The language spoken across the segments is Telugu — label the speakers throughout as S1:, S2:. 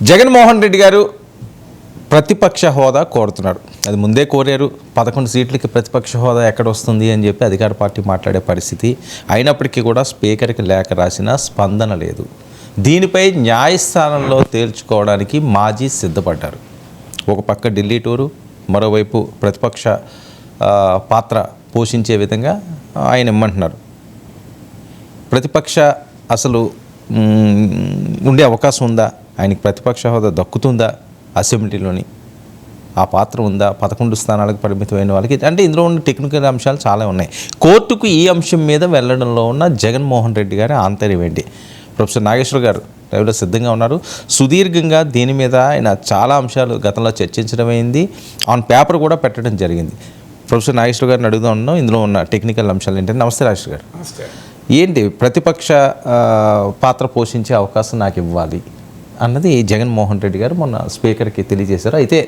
S1: జగన్మోహన్ రెడ్డి గారు ప్రతిపక్ష హోదా కోరుతున్నారు. అది ముందే కోరారు. 11 సీట్లకి ప్రతిపక్ష హోదా ఎక్కడ వస్తుంది అని చెప్పి అధికార పార్టీ మాట్లాడే పరిస్థితి అయినప్పటికీ కూడా స్పీకర్కి లేఖ రాసిన స్పందన లేదు. దీనిపై న్యాయస్థానంలో తేల్చుకోవడానికి మాజీ సిద్ధపడ్డారు. ఒక పక్క ఢిల్లీ టూరు, మరోవైపు ప్రతిపక్ష పాత్ర పోషించే విధంగా ఆయన ఇమ్మంటున్నారు. ప్రతిపక్ష అసలు ఉండే అవకాశం ఉందా? ఆయనకి ప్రతిపక్ష హోదా దక్కుతుందా? అసెంబ్లీలోని ఆ పాత్ర ఉందా? 11 స్థానాలకు పరిమితమైన వాళ్ళకి అంటే ఇందులో ఉన్న టెక్నికల్ అంశాలు చాలా ఉన్నాయి. కోర్టుకు ఈ అంశం మీద వెళ్ళడంలో ఉన్న జగన్మోహన్ రెడ్డి గారి ఆంతర్యం ఏంటి? ప్రొఫెసర్ నాగేశ్వర్ గారు లైవ్లో సిద్ధంగా ఉన్నారు. సుదీర్ఘంగా దీని మీద ఆయన చాలా అంశాలు గతంలో చర్చించడం అయింది, ఆన్ పేపర్ కూడా పెట్టడం జరిగింది. ప్రొఫెసర్ నాగేశ్వర్ గారిని అడుగుతూ ఉన్నాం ఇందులో ఉన్న టెక్నికల్ అంశాలు ఏంటంటే. నమస్తే నాగేశ్వర్ గారు. ఏంటి ప్రతిపక్ష పాత్ర పోషించే అవకాశం నాకు ఇవ్వాలి అన్నది జగన్మోహన్ రెడ్డి గారు మొన్న స్పీకర్కి తెలియజేశారు. అయితే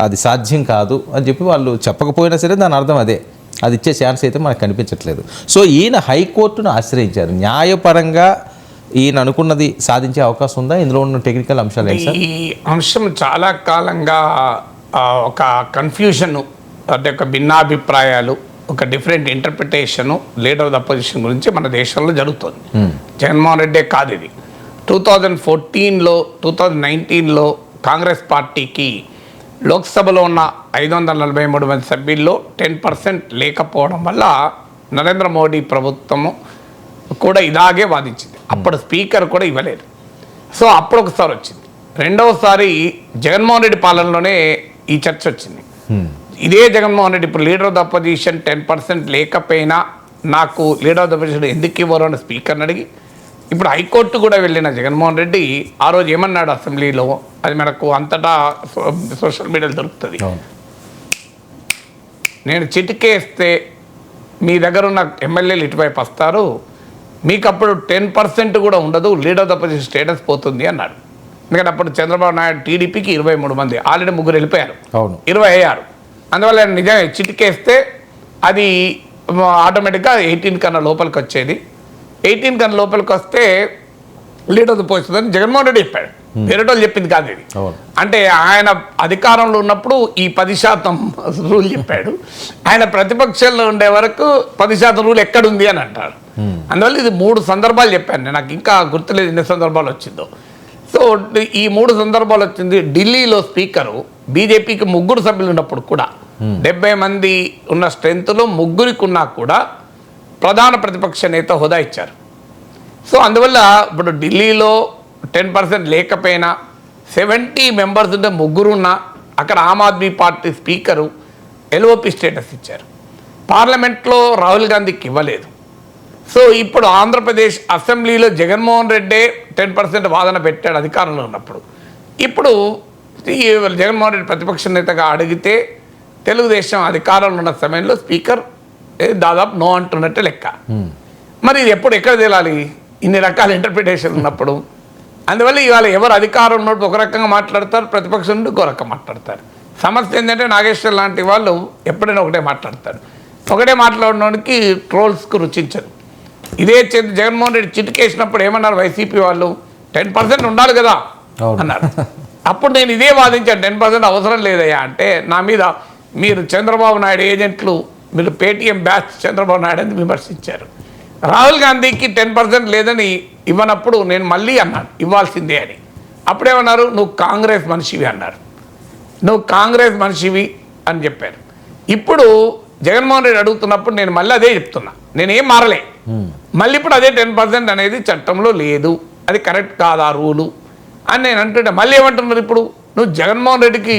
S1: అది సాధ్యం కాదు అని చెప్పి వాళ్ళు చెప్పకపోయినా సరే దాని అర్థం అదే, అది ఇచ్చే ఛాన్స్ అయితే మనకు కనిపించట్లేదు. సో ఈయన హైకోర్టును ఆశ్రయించారు. న్యాయపరంగా ఈయన అనుకున్నది సాధించే అవకాశం ఉందా? ఇందులో ఉన్న టెక్నికల్ అంశాలు ఏంటి సార్?
S2: ఈ అంశం చాలా కాలంగా ఒక కన్ఫ్యూజన్, అంటే ఒక భిన్నాభిప్రాయాలు, ఒక different interpretation leader of the opposition గురించి మన దేశంలో జరుగుతుంది. జగన్మోహన్ రెడ్డే కాదు ఇది. 2014లో 2019లో కాంగ్రెస్ పార్టీకి లోక్సభలో ఉన్న 543 మంది సభ్యుల్లో 10% లేకపోవడం వల్ల నరేంద్ర మోడీ ప్రభుత్వము కూడా ఇలాగే వాదించింది. అప్పుడు స్పీకర్ కూడా ఇవ్వలేదు. సో అప్పుడు ఒకసారి వచ్చింది. రెండవసారి జగన్మోహన్ రెడ్డి పాలనలోనే ఈ చర్చ వచ్చింది. ఇదే జగన్మోహన్ రెడ్డి ఇప్పుడు లీడర్ ఆఫ్ ద అపోజిషన్ 10% లేకపోయినా నాకు లీడర్ ఆఫ్ ద అపోజిషన్ ఎందుకు ఇవ్వరు అని స్పీకర్ని అడిగి ఇప్పుడు హైకోర్టు కూడా వెళ్ళిన జగన్మోహన్ రెడ్డి ఆ రోజు ఏమన్నాడు అసెంబ్లీలో, అది మనకు అంతటా సోషల్ మీడియాలో దొరుకుతుంది. నేను చిటికేస్తే మీ దగ్గర ఉన్న ఎమ్మెల్యేలు ఇటువైపు వస్తారు, మీకు అప్పుడు 10% కూడా ఉండదు, leader of the opposition status పోతుంది అన్నాడు. ఎందుకంటే అప్పుడు చంద్రబాబు నాయుడు టీడీపీకి 23 మంది, ఆల్రెడీ 3 వెళ్ళిపోయారు, 20 అయ్యారు. అందువల్ల నిజంగా చిటికేస్తే అది ఆటోమేటిక్గా 18 కన్నా లోపలికి వచ్చేది. 18 కన్నా లోపలికి వస్తే లీడర్ పోస్తుందని జగన్మోహన్ రెడ్డి చెప్పాడు. వేరేటోళ్ళు చెప్పింది కాదు ఇది. అంటే ఆయన అధికారంలో ఉన్నప్పుడు ఈ 10% రూల్ చెప్పాడు. ఆయన ప్రతిపక్షంలో ఉండే వరకు 10% రూల్ ఎక్కడుంది అని అంటారు. అందువల్ల ఇది 3 సందర్భాలు చెప్పాను. నాకు ఇంకా గుర్తులేదు ఎన్ని సందర్భాలు వచ్చిందో. సో ఈ 3 సందర్భాలు వచ్చింది. ఢిల్లీలో స్పీకరు బీజేపీకి 3 సభ్యులు ఉన్నప్పుడు కూడా 70 మంది ఉన్న స్ట్రెంత్లో 3కి ఉన్నా కూడా ప్రధాన ప్రతిపక్ష నేత హోదా ఇచ్చారు. సో అందువల్ల ఇప్పుడు ఢిల్లీలో 10% లేకపోయినా 70 మెంబర్స్ ఉంటే 3 ఉన్నా అక్కడ Aam Aadmi Party speaker LOP status ఇచ్చారు. పార్లమెంట్లో రాహుల్ గాంధీకి ఇవ్వలేదు. సో ఇప్పుడు ఆంధ్రప్రదేశ్ అసెంబ్లీలో జగన్మోహన్ రెడ్డే 10% వాదన పెట్టాడు అధికారంలో ఉన్నప్పుడు. ఇప్పుడు జగన్మోహన్ రెడ్డి ప్రతిపక్ష నేతగా అడిగితే తెలుగుదేశం అధికారంలో ఉన్న సమయంలో స్పీకర్ దాదాపు నో అంటున్నట్టే లెక్క. మరి ఇది ఎప్పుడు ఎక్కడ తేలాలి? ఇన్ని రకాల ఇంటర్ప్రిటేషన్ ఉన్నప్పుడు. అందువల్ల ఇవాళ ఎవరు అధికారం ఉన్నప్పుడు ఒక రకంగా మాట్లాడతారు, ప్రతిపక్షం నుండి ఒక రకంగా మాట్లాడతారు. సమస్య ఏంటంటే నాగేశ్వర్ లాంటి వాళ్ళు ఎప్పుడైనా ఒకటే మాట్లాడతారు. ఒకటే మాట్లాడడానికి ట్రోల్స్కు రుచించదు. ఇదే జగన్మోహన్ రెడ్డి చిటికేసినప్పుడు ఏమన్నారు వైసీపీ వాళ్ళు? 10% ఉండాలి కదా అన్నారు. అప్పుడు నేను ఇదే వాదించాను, 10% అవసరం లేదయ్యా అంటే నా మీద మీరు చంద్రబాబు నాయుడు ఏజెంట్లు, మీరు పేటీఎం బ్యాచ్ చంద్రబాబు నాయుడు అని విమర్శించారు. రాహుల్ గాంధీకి 10% లేదని ఇవ్వనప్పుడు నేను మళ్ళీ అన్నాను ఇవ్వాల్సిందే అని. అప్పుడేమన్నారు? నువ్వు కాంగ్రెస్ మనిషివి అన్నారు. నువ్వు కాంగ్రెస్ మనిషివి అని చెప్పారు. ఇప్పుడు జగన్మోహన్ రెడ్డి అడుగుతున్నప్పుడు నేను మళ్ళీ అదే చెప్తున్నా, నేనేం మారలే. మళ్ళీ ఇప్పుడు అదే 10% అనేది చట్టంలో లేదు, అది కరెక్ట్ కాదా రూలు అని నేను అంటుంటే మళ్ళీ ఏమంటున్నారు ఇప్పుడు? నువ్వు జగన్మోహన్ రెడ్డికి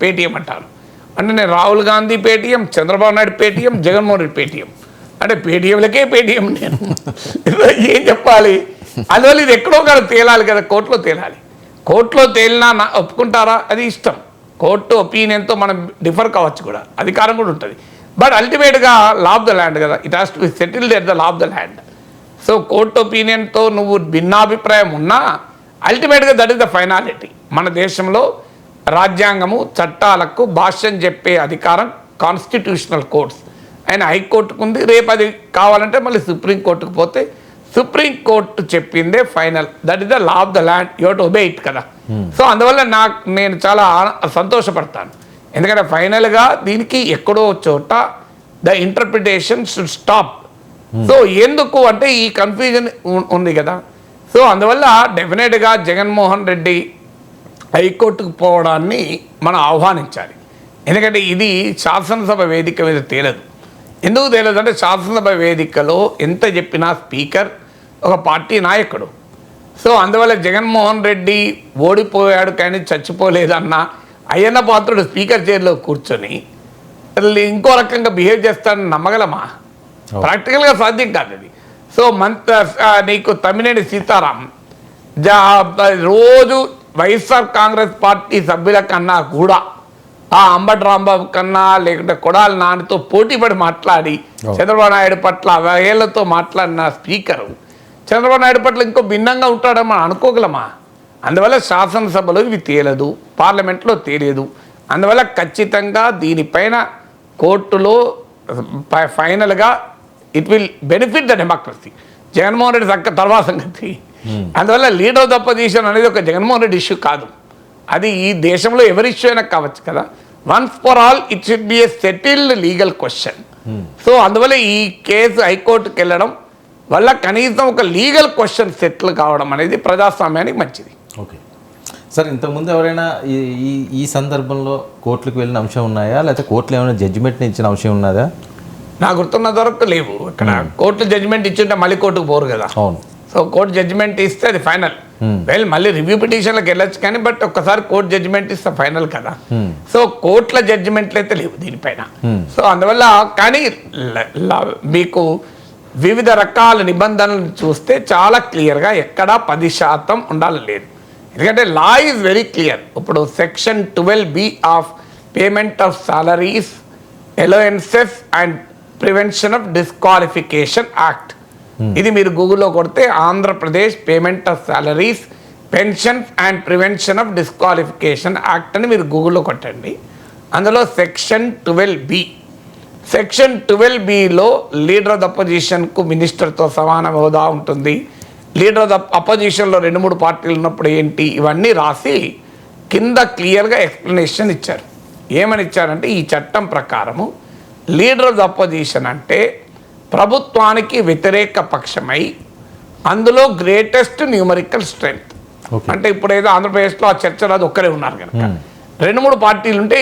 S2: పేటీఎం అంటాను అంటే నేను Rahul Gandhi Paytm, Chandrababu Naidu Paytm, Jaganmohan Reddy Paytm అంటే పేటీఎంలకే పేటీఎం. నేను ఏం చెప్పాలి? అందువల్ల ఇది ఎక్కడో కదా తేలాలి కదా, కోర్టులో తేలాలి. కోర్టులో తేలినా ఒప్పుకుంటారా? అది ఇష్టం. కోర్టు ఒపీనియన్తో మనం డిఫర్ కావచ్చు కూడా, అధికారం కూడా ఉంటుంది. బట్ అల్టిమేట్గా లా ఆఫ్ ద ల్యాండ్ కదా, it has to be settled at the law of the land. So court ఒపీనియన్తో నువ్వు భిన్నాభిప్రాయం ఉన్నా అల్టిమేట్గా దట్ ఈస్ ద ఫైనాలిటీ. మన దేశంలో రాజ్యాంగము చట్టాలకు భాష్యం చెప్పే అధికారం కాన్స్టిట్యూషనల్ కోర్ట్స్ అయిన హైకోర్టుకు ఉంది. రేపు అది కావాలంటే మళ్ళీ సుప్రీంకోర్టుకు పోతే సుప్రీం కోర్టు చెప్పిందే final, that is the law of the land, you to obey it కదా. సో అందువల్ల నేను చాలా సంతోషపడతాను, ఎందుకంటే ఫైనల్గా దీనికి ఎక్కడో చోట the interpretation should stop. So ఎందుకు అంటే ఈ కన్ఫ్యూజన్ ఉంది కదా. సో అందువల్ల డెఫినెట్గా జగన్మోహన్ రెడ్డి హైకోర్టుకు పోవడాన్ని మనం ఆహ్వానించాలి, ఎందుకంటే ఇది శాసనసభ వేదిక మీద తేలదు. ఎందుకు తేలదు అంటే శాసనసభ వేదికలో ఎంత చెప్పినా స్పీకర్ ఒక పార్టీ నాయకుడు. సో అందువల్ల జగన్మోహన్ రెడ్డి ఓడిపోయాడు కానీ చచ్చిపోలేదన్న అయ్యన్న పాత్రుడు స్పీకర్ చైర్లో కూర్చొని ఇంకో రకంగా బిహేవ్ చేస్తాడని నమ్మగలమా? ప్రాక్టికల్గా సాధ్యం కాదు అది. సో నీకు తమ్మినేని సీతారాం రోజు వైఎస్ఆర్ కాంగ్రెస్ పార్టీ సభ్యుల కన్నా కూడా ఆ అంబటి రాంబాబు కన్నా లేకుంటే కొడాలి నాన్నతో పోటీపడి మాట్లాడి చంద్రబాబు నాయుడు పట్ల అవహేళనతో మాట్లాడిన స్పీకరు చంద్రబాబు నాయుడు పట్ల ఇంకో భిన్నంగా ఉంటాడని మనం అనుకోగలమా? అందువల్ల శాసనసభలో ఇవి తేలదు, పార్లమెంట్లో తేలేదు. అందువల్ల ఖచ్చితంగా దీనిపైన కోర్టులో ఫైనల్గా it will benefit the democracy. Jaganmohan Reddy తర్వాత సంగతి. అందువల్ల లీడర్ ఆఫ్ ద అపోజిషన్ అనేది ఒక జగన్మోహన్ రెడ్డి ఇష్యూ కాదు, అది ఈ దేశంలో ఎవరి ఇష్యూ అయినా కావచ్చు కదా. Once for all it should be A settled legal question. So అందువల్ల ఈ కేసు హైకోర్టుకి వెళ్ళడం వల్ల కనీసం ఒక లీగల్ క్వశ్చన్ సెటిల్ కావడం అనేది ప్రజాస్వామ్యానికి మంచిది.
S1: ఓకే సార్, ఇంతకుముందు ఎవరైనా ఈ సందర్భంలో కోర్టులకు వెళ్ళిన అంశం ఉన్నాయా, లేకపోతే కోర్టులో ఏమైనా జడ్జిమెంట్ ఇచ్చిన అంశం ఉన్నదా?
S2: నాకు గుర్తున్న వరకు లేవు. ఇక్కడ కోర్టు జడ్జిమెంట్ ఇచ్చింటే మళ్ళీ కోర్టుకు పోరు కదా.
S1: అవును.
S2: సో కోర్టు జడ్జిమెంట్ ఇస్తే అది ఫైనల్. వెల్ మళ్ళీ రివ్యూ పిటిషన్లకు వెళ్ళొచ్చు కానీ బట్ ఒక్కసారి కోర్టు జడ్జిమెంట్ ఇస్తే ఫైనల్ కదా. సో కోర్టుల జడ్జిమెంట్లు అయితే లేవు దీనిపైన. సో అందువల్ల కానీ మీకు వివిధ రకాల నిబంధనలు చూస్తే చాలా క్లియర్గా ఎక్కడా 10% ఉండాలని లేదు, ఎందుకంటే లా ఈజ్ వెరీ క్లియర్. ఇప్పుడు section 12B of payment of salaries, allowances and prevention of disqualification act, ఇది మీరు గూగుల్లో కొడితే Andhra Pradesh payment of salaries, pensions and prevention of disqualification act అని మీరు గూగుల్లో కొట్టండి. అందులో సెక్షన్ 12B, సెక్షన్ 12Bలో లీడర్ ఆఫ్ ద అపోజిషన్కు మినిస్టర్తో సమాన హోదా ఉంటుంది, లీడర్ ఆఫ్ ద అపోజిషన్లో 2-3 పార్టీలు ఉన్నప్పుడు ఏంటి, ఇవన్నీ రాసి కింద క్లియర్గా ఎక్స్ప్లెనేషన్ ఇచ్చారు. ఏమని ఇచ్చారంటే ఈ చట్టం ప్రకారము లీడర్ ఆఫ్ ద అపోజిషన్ అంటే ప్రభుత్వానికి వ్యతిరేక పక్షమై అందులో గ్రేటెస్ట్ న్యూమరికల్ స్ట్రెంగ్త్. అంటే ఇప్పుడు ఏదో ఆంధ్రప్రదేశ్లో ఆ చర్చలో అది ఒక్కరే ఉన్నారు కనుక 2-3 పార్టీలు ఉంటే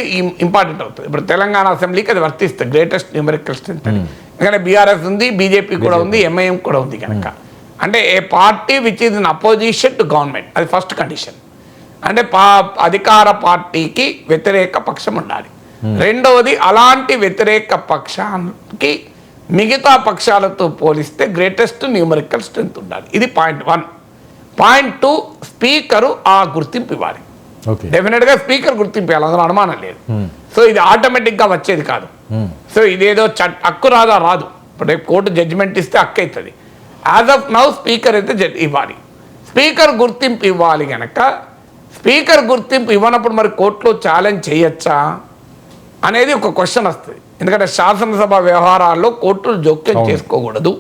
S2: ఇంపార్టెంట్ అవుతుంది. ఇప్పుడు తెలంగాణ అసెంబ్లీకి అది వర్తిస్తుంది గ్రేటెస్ట్ న్యూమరికల్ స్ట్రెంగ్త్ అని, ఎందుకంటే బీఆర్ఎస్ ఉంది, బీజేపీ కూడా ఉంది, ఎంఐఎం కూడా ఉంది కనుక. అంటే a party which is in opposition to government, అది ఫస్ట్ కండిషన్. అంటే అధికార పార్టీకి వ్యతిరేక పక్షం ఉండాలి. రెండవది అలాంటి వ్యతిరేక పక్షానికి మిగతా పక్షాలతో పోలిస్తే గ్రేటెస్ట్ న్యూమరికల్ స్ట్రెంగ్త్ ఉండాలి. ఇది పాయింట్ 1. పాయింట్ 2, స్పీకరు ఆ గుర్తింపు ఇవ్వాలి. డెఫినెట్గా స్పీకర్ గుర్తింపు ఇవ్వాలి, అందులో అనుమానం లేదు. సో ఇది ఆటోమేటిక్గా వచ్చేది కాదు. సో ఇదేదో హక్కు రాదు. ఇప్పుడు కోర్టు జడ్జిమెంట్ ఇస్తే హక్కు అవుతుంది. యాజ్ ఆఫ్ నౌ స్పీకర్ అయితే ఇవ్వాలి. స్పీకర్ గుర్తింపు ఇవ్వాలి కనుక స్పీకర్ గుర్తింపు ఇవ్వనప్పుడు మరి కోర్టులో ఛాలెంజ్ చేయొచ్చా అనేది ఒక క్వశ్చన్ వస్తుంది. ఎందుకంటే శాసనసభ వ్యవహారాల్లో కోర్టులు జోక్యం చేసుకోకూడదు.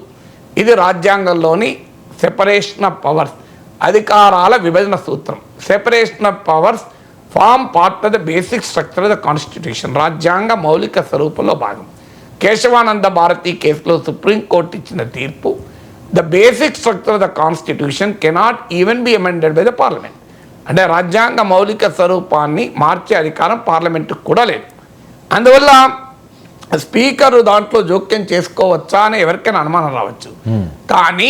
S2: ఇది రాజ్యాంగంలోని సెపరేషన్ ఆఫ్ పవర్స్, అధికారాల విభజన సూత్రం. Separation of powers form part of the basic structure of the constitution, రాజ్యాంగ మౌలిక స్వరూపంలో భాగం. కేశవానంద భారతి కేసులో సుప్రీంకోర్టు ఇచ్చిన తీర్పు, the basic structure of the constitution cannot even be amended by the parliament. అంటే రాజ్యాంగ మౌలిక స్వరూపాన్ని మార్చే అధికారం పార్లమెంటుకు కూడా లేదు. అందువల్ల స్పీకర్ దాంట్లో జోక్యం చేసుకోవచ్చా అని ఎవరికైనా అనుమానం రావచ్చు. కానీ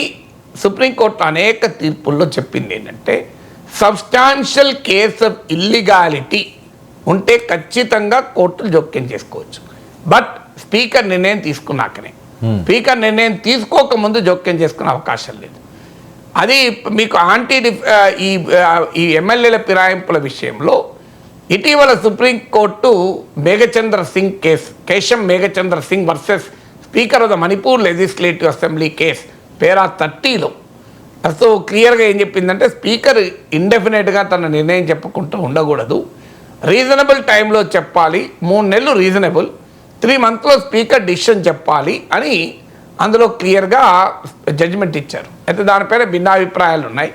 S2: సుప్రీంకోర్టు అనేక తీర్పుల్లో చెప్పింది ఏంటంటే సబ్స్టాన్షియల్ కేస్ ఆఫ్ ఇల్లీగాలిటీ ఉంటే ఖచ్చితంగా కోర్టులు జోక్యం చేసుకోవచ్చు. బట్ స్పీకర్ నిర్ణయం తీసుకున్నాకనే, స్పీకర్ నిర్ణయం తీసుకోకముందు జోక్యం చేసుకునే అవకాశం లేదు. అది మీకు ఈ ఎమ్మెల్యేల ఫిరాయింపుల విషయంలో ఇటీవల Supreme Court Meghachandra Singh Keisham Meghachandra Singh versus speaker of the Manipur legislative assembly case para 30లో సో క్లియర్గా ఏం చెప్పిందంటే స్పీకర్ ఇండెఫినెట్గా తన నిర్ణయం చెప్పుకుంటూ ఉండకూడదు, రీజనబుల్ టైంలో చెప్పాలి. 3 నెలలు రీజనబుల్, 3 మంత్స్లో స్పీకర్ డిసిషన్ చెప్పాలి అని అందులో క్లియర్గా జడ్జిమెంట్ ఇచ్చారు. అయితే దానిపైన భిన్నాభిప్రాయాలు ఉన్నాయి.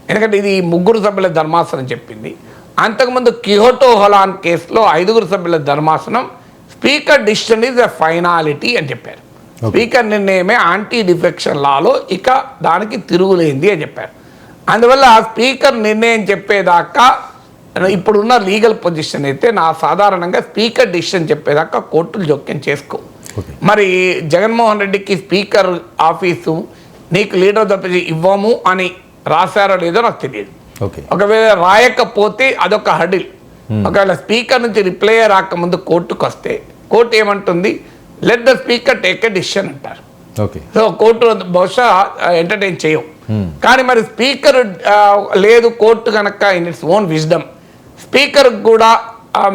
S2: ఎందుకంటే ఇది 3 సభ్యుల ధర్మాసనం చెప్పింది. అంతకుముందు కియోటో హొలాన్ కేసులో 5 సభ్యుల ధర్మాసనం speaker decision is a finality అని చెప్పారు. స్పీకర్ నిర్ణయమే యాంటీ డిఫెక్షన్ లాలో ఇక దానికి తిరుగులేంది అని చెప్పారు. అందువల్ల స్పీకర్ నిర్ణయం చెప్పేదాకా ఇప్పుడున్న లీగల్ పొజిషన్ అయితే సాధారణంగా స్పీకర్ డిసిషన్ చెప్పేదాకా కోర్టులు జోక్యం చేసుకో. మరి జగన్మోహన్ రెడ్డికి స్పీకర్ ఆఫీసు నీకు లీడర్ ఆఫ్ ద అపోజిషన్ ఇవ్వము అని రాశారో లేదో నాకు తెలియదు. ఒకవేళ రాయకపోతే అదొక హడిల్. ఒకవేళ స్పీకర్ నుంచి రిప్లై రాకముందు కోర్టుకు వస్తే కోర్టు ఏమంటుంది, let the speaker take a decision అంటారు. సో కోర్టు బహుశా ఎంటర్టైన్ చేయం. కానీ మరి స్పీకర్ లేదు, కోర్టు కనుక in its own wisdom speaker కూడా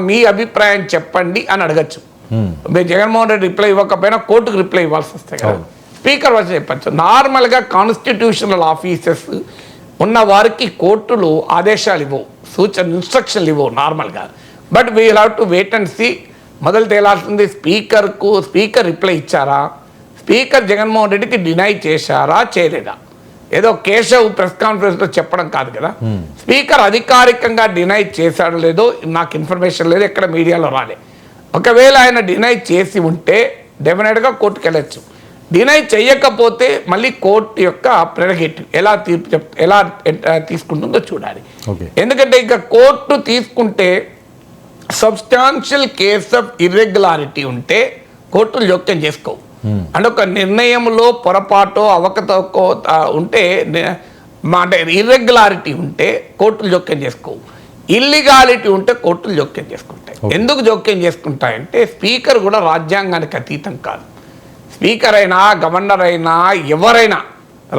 S2: మీ అభిప్రాయం చెప్పండి అని అడగచ్చు. జగన్మోహన్ రెడ్డి రిప్లై ఇవ్వకపోయినా కోర్టుకు రిప్లై ఇవ్వాల్సి వస్తాయి కదా, స్పీకర్ వచ్చి చెప్పచ్చు. నార్మల్గా కాన్స్టిట్యూషనల్ ఆఫీసెస్ ఉన్న వారికి కోర్టులు ఆదేశాలు ఇవ్వవు, ఇన్స్ట్రక్షన్లు ఇవ్వవు నార్మల్గా. But we have to wait and see. మొదలు తేలాల్సింది స్పీకర్ రిప్లై ఇచ్చారా, స్పీకర్ జగన్మోహన్ రెడ్డికి డినై చేశారా చేయలేదా. ఏదో కేశవ్ ప్రెస్ కాన్ఫరెన్స్లో చెప్పడం కాదు కదా, స్పీకర్ అధికారికంగా డినై చేశాడో లేదో నాకు ఇన్ఫర్మేషన్ లేదు, ఎక్కడ మీడియాలో రాలే. ఒకవేళ ఆయన డినై చేసి ఉంటే డెఫినెట్గా కోర్టుకు వెళ్ళచ్చు. డినై చేయకపోతే మళ్ళీ కోర్టు యొక్క ప్రెరగేటివ్ ఎలా తీసుకుంటుందో చూడాలి. ఎందుకంటే ఇంకా కోర్టు తీసుకుంటే సబ్స్టాన్షియల్ కేస్ ఆఫ్ ఇర్రెగ్యులారిటీ ఉంటే కోర్టులు జోక్యం చేసుకోవు. అంటే ఒక నిర్ణయంలో పొరపాటు అవకతవకో ఉంటే అంటే ఇర్రెగ్యులారిటీ ఉంటే కోర్టులు జోక్యం చేసుకోవు. ఇల్లీగాలిటీ ఉంటే కోర్టులు జోక్యం చేసుకుంటాయి. ఎందుకు జోక్యం చేసుకుంటాయంటే స్పీకర్ కూడా రాజ్యాంగానికి అతీతం కాదు. స్పీకర్ అయినా గవర్నర్ అయినా ఎవరైనా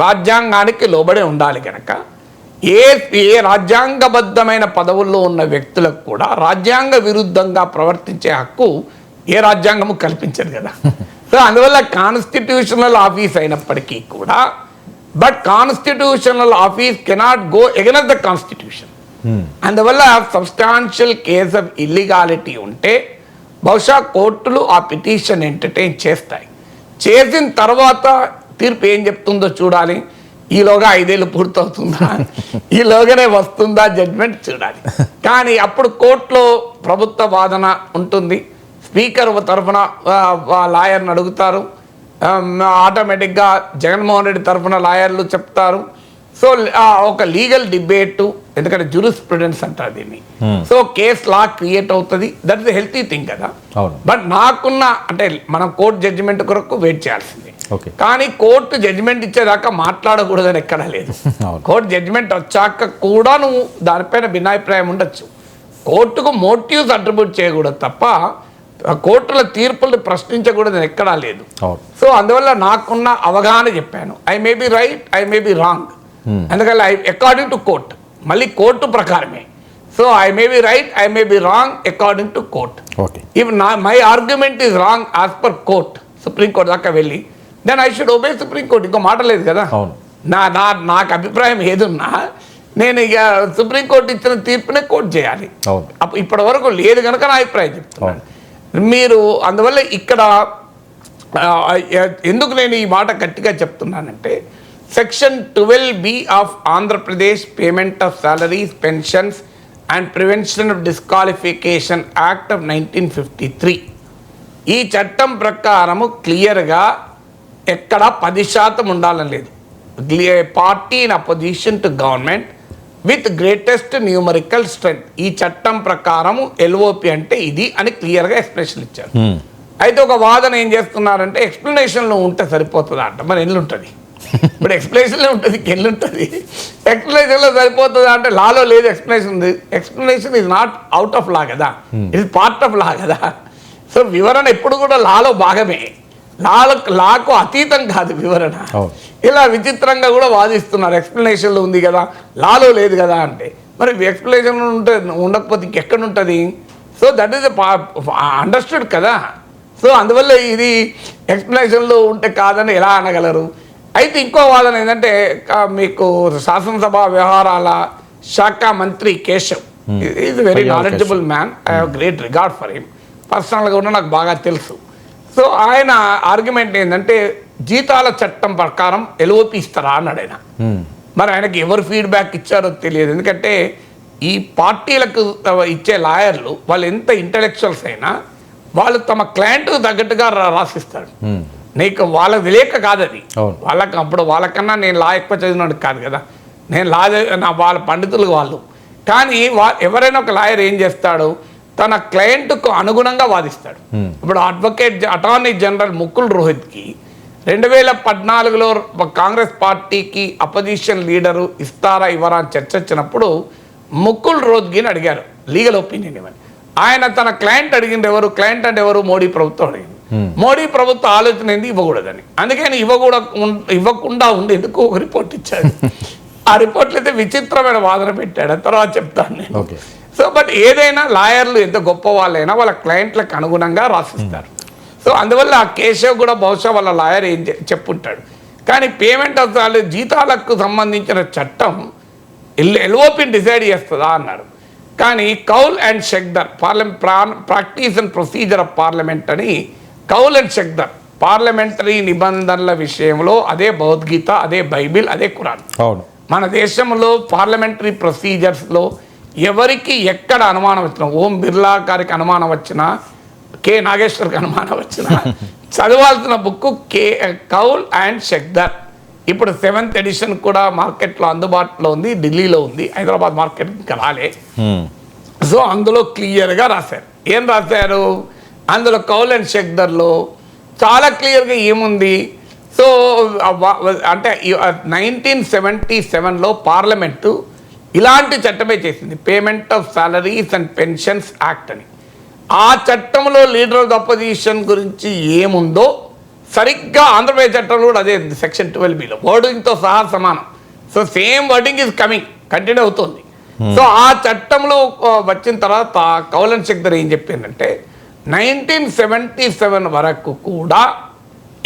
S2: రాజ్యాంగానికి లోబడే ఉండాలి కనుక ఏ రాజ్యాంగబద్ధమైన పదవుల్లో ఉన్న వ్యక్తులకు కూడా రాజ్యాంగ విరుద్ధంగా ప్రవర్తించే హక్కు ఏ రాజ్యాంగము కల్పించదు కదా. సో అందువల్ల కాన్స్టిట్యూషనల్ ఆఫీస్ అయినప్పటికీ కూడా but constitutional office cannot go against the constitution. అందువల్ల సబ్స్టాన్షియల్ కేస్ ఆఫ్ ఇల్లీగాలిటీ ఉంటే బహుశా కోర్టులు ఆ పిటిషన్ ఎంటర్టైన్ చేస్తాయి. చేసిన తర్వాత తీర్పు ఏం చెప్తుందో చూడాలి. ఈలోగా 5 ఏళ్ళు పూర్తవుతుందా, ఈలోగానే వస్తుందా జడ్జ్మెంట్ చూడాలి. కానీ అప్పుడు కోర్టులో ప్రభుత్వ వాదన ఉంటుంది, స్పీకర్ తరఫున లాయర్ని అడుగుతారు, ఆటోమేటిక్గా జగన్మోహన్ రెడ్డి తరఫున లాయర్లు చెప్తారు. సో ఒక లీగల్ డిబేటు, ఎందుకంటే జూరిస్ప్రుడెన్స్ అంటారు దీన్ని. సో కేస్ లా క్రియేట్ అవుతుంది. దట్ ఇస్ హెల్తీ థింగ్ కదా. బట్ నాకున్న అంటే మనం కోర్టు జడ్జిమెంట్ కొరకు వెయిట్ చేయాల్సిందే. కానీ కోర్టు జడ్జిమెంట్ ఇచ్చేదాకా మాట్లాడకూడదని ఎక్కడా లేదు. కోర్టు జడ్జిమెంట్ వచ్చాక కూడా నువ్వు దానిపైన భిన్నాభిప్రాయం ఉండొచ్చు. కోర్టుకు మోటివ్స్ అట్రిబ్యూట్ చేయకూడదు తప్ప కోర్టుల తీర్పుల్ని ప్రశ్నించకూడదని ఎక్కడా లేదు. సో అందువల్ల నాకున్న అవగాహన చెప్పాను. I may be right, I may be wrong. ఎందుకంటే అకార్డింగ్ టు కోర్ట్, మళ్ళీ కోర్టు ప్రకారమే. So I may be right, I may be wrong according to court. If my argument is wrong as per court, supreme court దాకా వెళ్ళి, then I should obey supreme court. ఇంకో మాట లేదు కదా. నాకు అభిప్రాయం ఏదున్నా నేను ఇక సుప్రీంకోర్టు ఇచ్చిన తీర్పునే కోర్టు చేయాలి. ఇప్పటి వరకు లేదు కనుక నా అభిప్రాయం చెప్తున్నాను. మీరు అందువల్ల ఇక్కడ ఎందుకు నేను ఈ మాట గట్టిగా చెప్తున్నానంటే section 12B of Andhra Pradesh payment of salaries, pensions and prevention of disqualification act of 1953 ఈ చట్టం ప్రకారము క్లియర్గా ఎక్కడ 10% ఉండాలని లేదు. Party in opposition to government with greatest numerical strength, ఈ చట్టం ప్రకారము ఎల్ఓపి అంటే ఇది అని క్లియర్గా ఎక్స్ప్లెనేషన్ ఇచ్చారు. అయితే ఒక వాదన ఏం చేస్తున్నారంటే ఎక్స్ప్లెనేషన్లో ఉంటే సరిపోతుందా అంట. మరి ఎల్లుంటుంది, ఇప్పుడు ఎక్స్ప్లెనేషన్లో ఉంటుంది, ఎల్లుంటుంది. ఎక్స్ప్లెనేషన్లో సరిపోతుందా అంటే లాలో లేదు ఎక్స్ప్లెనేషన్ ఉంది. Explanation is not out of law కదా, ఇది పార్ట్ ఆఫ్ లా కదా. సో వివరణ ఎప్పుడు కూడా లాలో భాగమే, లాకు అతీతం కాదు వివరణ. ఇలా విచిత్రంగా కూడా వాదిస్తున్నారు. ఎక్స్ప్లెనేషన్లో ఉంది కదా, లాలో లేదు కదా అంటే. మరి ఎక్స్ప్లెనేషన్ ఉంటే ఉండకపోతే ఇంకెక్కడ ఉంటుంది? సో దట్ ఈస్ అండర్స్టూడ్ కదా. సో అందువల్ల ఇది ఎక్స్ప్లెనేషన్లో ఉంటే కాదని ఎలా అనగలరు? అయితే ఇంకో వాదన ఏంటంటే మీకు శాసనసభ వ్యవహారాల శాఖ మంత్రి Keshav is very knowledgeable man. I have great regard for him. పర్సనల్గా కూడా నాకు బాగా తెలుసు. సో ఆయన ఆర్గ్యుమెంట్ ఏంటంటే జీతాల చట్టం ప్రకారం ఎల్ఓపి ఇస్తారా అన్నాడు ఆయన. మరి ఆయనకి ఎవరు ఫీడ్బ్యాక్ ఇచ్చారో తెలియదు. ఎందుకంటే ఈ పార్టీలకు ఇచ్చే లాయర్లు వాళ్ళు ఎంత ఇంటలెక్చువల్స్ అయినా వాళ్ళు తమ క్లయింట్కు తగ్గట్టుగా రాసిస్తారు. నీకు వాళ్ళకి తెలియక కాదు అది, వాళ్ళకి అప్పుడు వాళ్ళకన్నా నేను లా ఎక్కువ చదివినట్టు కాదు కదా, నేను లా నా వాళ్ళ పండితులు వాళ్ళు. కానీ ఎవరైనా ఒక లాయర్ ఏం చేస్తాడు, తన క్లయింట్కు అనుగుణంగా వాదిస్తాడు. ఇప్పుడు అటార్నీ జనరల్ ముకుల్ రోహిత్కి 2014లో కాంగ్రెస్ పార్టీకి అపోజిషన్ లీడరు ఇస్తారా ఇవ్వరా అని చర్చ వచ్చినప్పుడు ముకుల్ రోహిత్గిని అడిగారు లీగల్ ఒపీనియన్ ఇవ్వని. ఆయన తన క్లయింట్ అడిగింది, ఎవరు క్లయింట్ అంటే ఎవరు, మోడీ ప్రభుత్వం అడిగింది. మోడీ ప్రభుత్వం ఆలోచన ఏంది, ఇవ్వకూడదని. అందుకని ఇవ్వకుండా ఉండేందుకు ఒక రిపోర్ట్ ఇచ్చాడు. ఆ రిపోర్ట్లు అయితే విచిత్రమైన వాదన పెట్టాడు, తర్వాత చెప్తాను నేను. సో బట్ ఏదైనా లాయర్లు ఎంత గొప్ప వాళ్ళైనా వాళ్ళ క్లయింట్లకు అనుగుణంగా రాసిస్తారు. సో అందువల్ల ఆ కేశవ్ కూడా బహుశా వాళ్ళ లాయర్ ఏం చెప్పుంటాడు. కానీ పేమెంట్ ఆఫ్ జీతాలకు సంబంధించిన చట్టం ఎల్ఓపిని డిసైడ్ చేస్తుందా అన్నాడు. కానీ Kaul and Shakdher practice and procedure of parliament అని కౌల్ అండ్ షెక్దర్ పార్లమెంటరీ నిబంధనల విషయంలో అదే భగవద్గీత, అదే బైబిల్, అదే ఖురాన్. మన దేశంలో పార్లమెంటరీ ప్రొసీజర్స్లో ఎవరికి ఎక్కడ అనుమానం వచ్చినా, ఓం బిర్లా గారికి అనుమానం వచ్చినా, కె నాగేశ్వర్కి అనుమానం వచ్చినా చదవాల్సిన బుక్ కౌల్ అండ్ షెక్దర్. ఇప్పుడు 7th ఎడిషన్ కూడా మార్కెట్లో అందుబాటులో ఉంది, ఢిల్లీలో ఉంది, హైదరాబాద్ మార్కెట్ ఇంకా రాలే. సో అందులో క్లియర్గా రాశారు. ఏం రాశారు అందులో కౌల్ అండ్ షెక్దర్లో చాలా క్లియర్గా ఏముంది. సో అంటే 1977లో పార్లమెంటు ఇలాంటి చట్టమే చేసింది, payment of salaries and pensions act అని. ఆ చట్టంలో లీడర్ ఆఫ్ ద అపోజిషన్ గురించి ఏముందో సరిగ్గా ఆంధ్రప్రదేశ్ చట్టంలో కూడా అదే సెక్షన్ 12Bలో వర్డింగ్తో సహా సమానం. So same wording is coming, continue అవుతుంది. సో ఆ చట్టంలో వచ్చిన తర్వాత కౌల్ అండ్ షెక్దర్ ఏం చెప్పిందంటే 1977 వరకు కూడా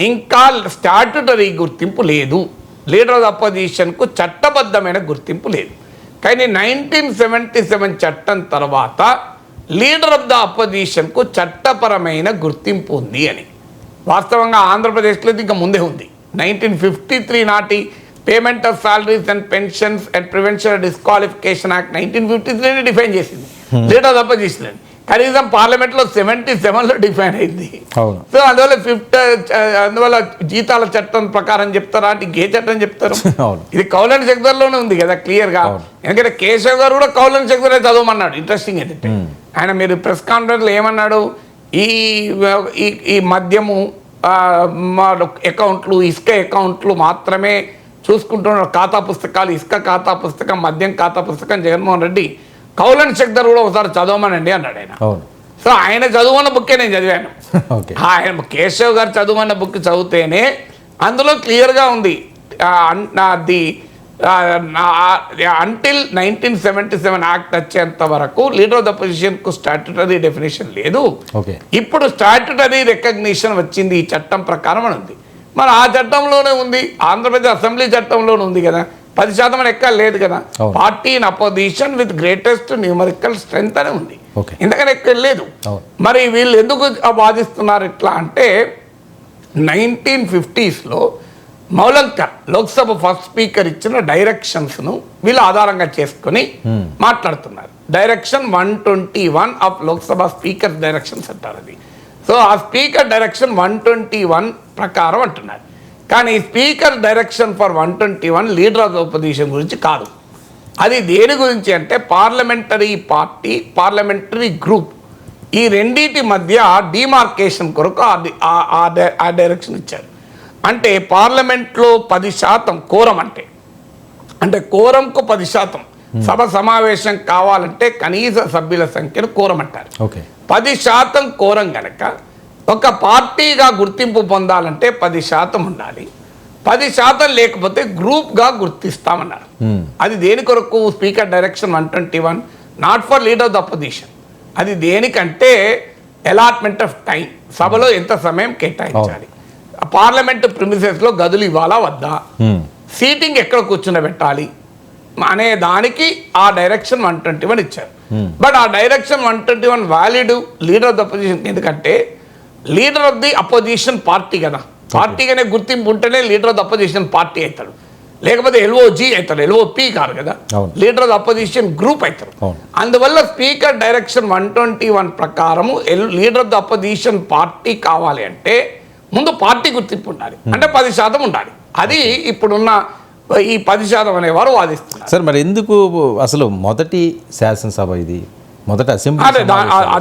S2: ఇంకా స్టాట్యుటరీ గుర్తింపు లేదు, లీడర్ ఆఫ్ ద అపోజిషన్కు చట్టబద్ధమైన గుర్తింపు లేదు. కానీ 1977 చట్టం తర్వాత లీడర్ ఆఫ్ ద అపోజిషన్కు చట్టపరమైన గుర్తింపు ఉంది అని. వాస్తవంగా ఆంధ్రప్రదేశ్లో ఇంకా ముందే ఉంది. 1953 నాటి payment of salaries and pensions and prevention disqualification act 1953 define చేసింది లీడర్ ఆఫ్ ద అపోజిషన్ అని. కనీసం పార్లమెంట్లో 77లో డిఫైన్ అయింది. సో అందువల్ల జీతాల చట్టం ప్రకారం చెప్తారా అంటే ఏ చట్టం చెప్తారు? ఇది కౌల్ అండ్ షెక్దర్లోనే ఉంది కదా క్లియర్గా. ఎందుకంటే కేశవ్ గారు కూడా కౌల్ అండ్ షెక్దరే చదవమన్నాడు. ఇంట్రెస్టింగ్ ఏంటంటే ఆయన మీరు ప్రెస్ కాన్ఫరెన్స్లో ఏమన్నాడు, ఈ మద్యము అకౌంట్లు, ఇసుక అకౌంట్లు మాత్రమే చూసుకుంటున్న ఖాతా పుస్తకాలు, ఇసుక ఖాతా పుస్తకం, మద్యం ఖాతా పుస్తకం జగన్మోహన్ రెడ్డి కౌల్ అండ్ షెక్దర్ కూడా ఒకసారి చదవమనండి అన్నాడు ఆయన. సో ఆయన చదువున్న బుక్కే నేను చదివాను. ఆయన కేశవ్ గారు చదువున్న బుక్ చదివితేనే అందులో క్లియర్గా ఉంది ది అంటిల్ 1977 యాక్ట్ వచ్చేంత వరకు లీడర్ ఆఫ్ ద అపోజిషన్కు స్టాట్యుటరీ డెఫినేషన్ లేదు. ఇప్పుడు స్టాట్యుటరీ రికగ్నిషన్ వచ్చింది ఈ చట్టం ప్రకారం అని ఉంది. మరి ఆ చట్టంలోనే ఉంది, ఆంధ్రప్రదేశ్ అసెంబ్లీ చట్టంలోనే ఉంది కదా, 10% అని ఎక్కడ లేదు కదా. Party in opposition with greatest numerical strength అని ఉంది, ఎందుకని ఎక్కడ లేదు. మరి వీళ్ళు ఎందుకు వాదిస్తున్నారు ఇట్లా అంటే 1950sలో మౌలంకర్ లోక్సభ ఫస్ట్ స్పీకర్ ఇచ్చిన డైరెక్షన్స్ను వీళ్ళు ఆధారంగా చేసుకుని మాట్లాడుతున్నారు. Direction 121 of Lok Sabha speaker directions అంటారు అది. సో ఆ స్పీకర్ డైరెక్షన్ 121 ప్రకారం అంటున్నారు. కానీ speaker direction for 121 leader of the opposition గురించి కాదు. అది దేని గురించి అంటే పార్లమెంటరీ పార్టీ, పార్లమెంటరీ గ్రూప్, ఈ రెండింటి మధ్య డిమార్కేషన్ కొరకు ఆ డైరెక్షన్ ఇచ్చారు. అంటే పార్లమెంట్లో 10% కోరం అంటే కోరంకు 10% సభ సమావేశం కావాలంటే కనీస సభ్యుల సంఖ్యను కోరం అంటారు. 10% కోరం గనక ఒక పార్టీగా గుర్తింపు పొందాలంటే 10% ఉండాలి. 10% లేకపోతే గ్రూప్గా గుర్తిస్తామన్నారు. అది దేని కొరకు? Speaker direction 121 not for leader of the opposition. అది దేనికంటే అలాట్మెంట్ ఆఫ్ టైం, సభలో ఎంత సమయం కేటాయించాలి, పార్లమెంట్ ప్రిమిసెస్లో గదులు ఇవ్వాలా వద్దా, సీటింగ్ ఎక్కడ కూర్చుండబెట్టాలి అనే దానికి ఆ డైరెక్షన్ 121 ఇచ్చారు. బట్ ఆ direction 121 valid leader of the opposition, ఎందుకంటే leader of the opposition party కదా, పార్టీగానే గుర్తింపు ఉంటేనే leader of the opposition party అవుతాడు, లేకపోతే ఎల్ఓజీ అవుతాడు, ఎల్ఓపి కాదు కదా, leader of the opposition group అవుతారు. అందువల్ల స్పీకర్ డైరెక్షన్ 121 ప్రకారము leader of the opposition party కావాలి అంటే ముందు పార్టీ గుర్తింపు ఉండాలి, అంటే 10% ఉండాలి. అది ఇప్పుడున్న ఈ 10% అనేవారు వాదిస్తున్నారు.
S1: సార్ మరి ఎందుకు అసలు మొదటి శాసనసభ ఇది, మొదటి అసెంబ్లీ?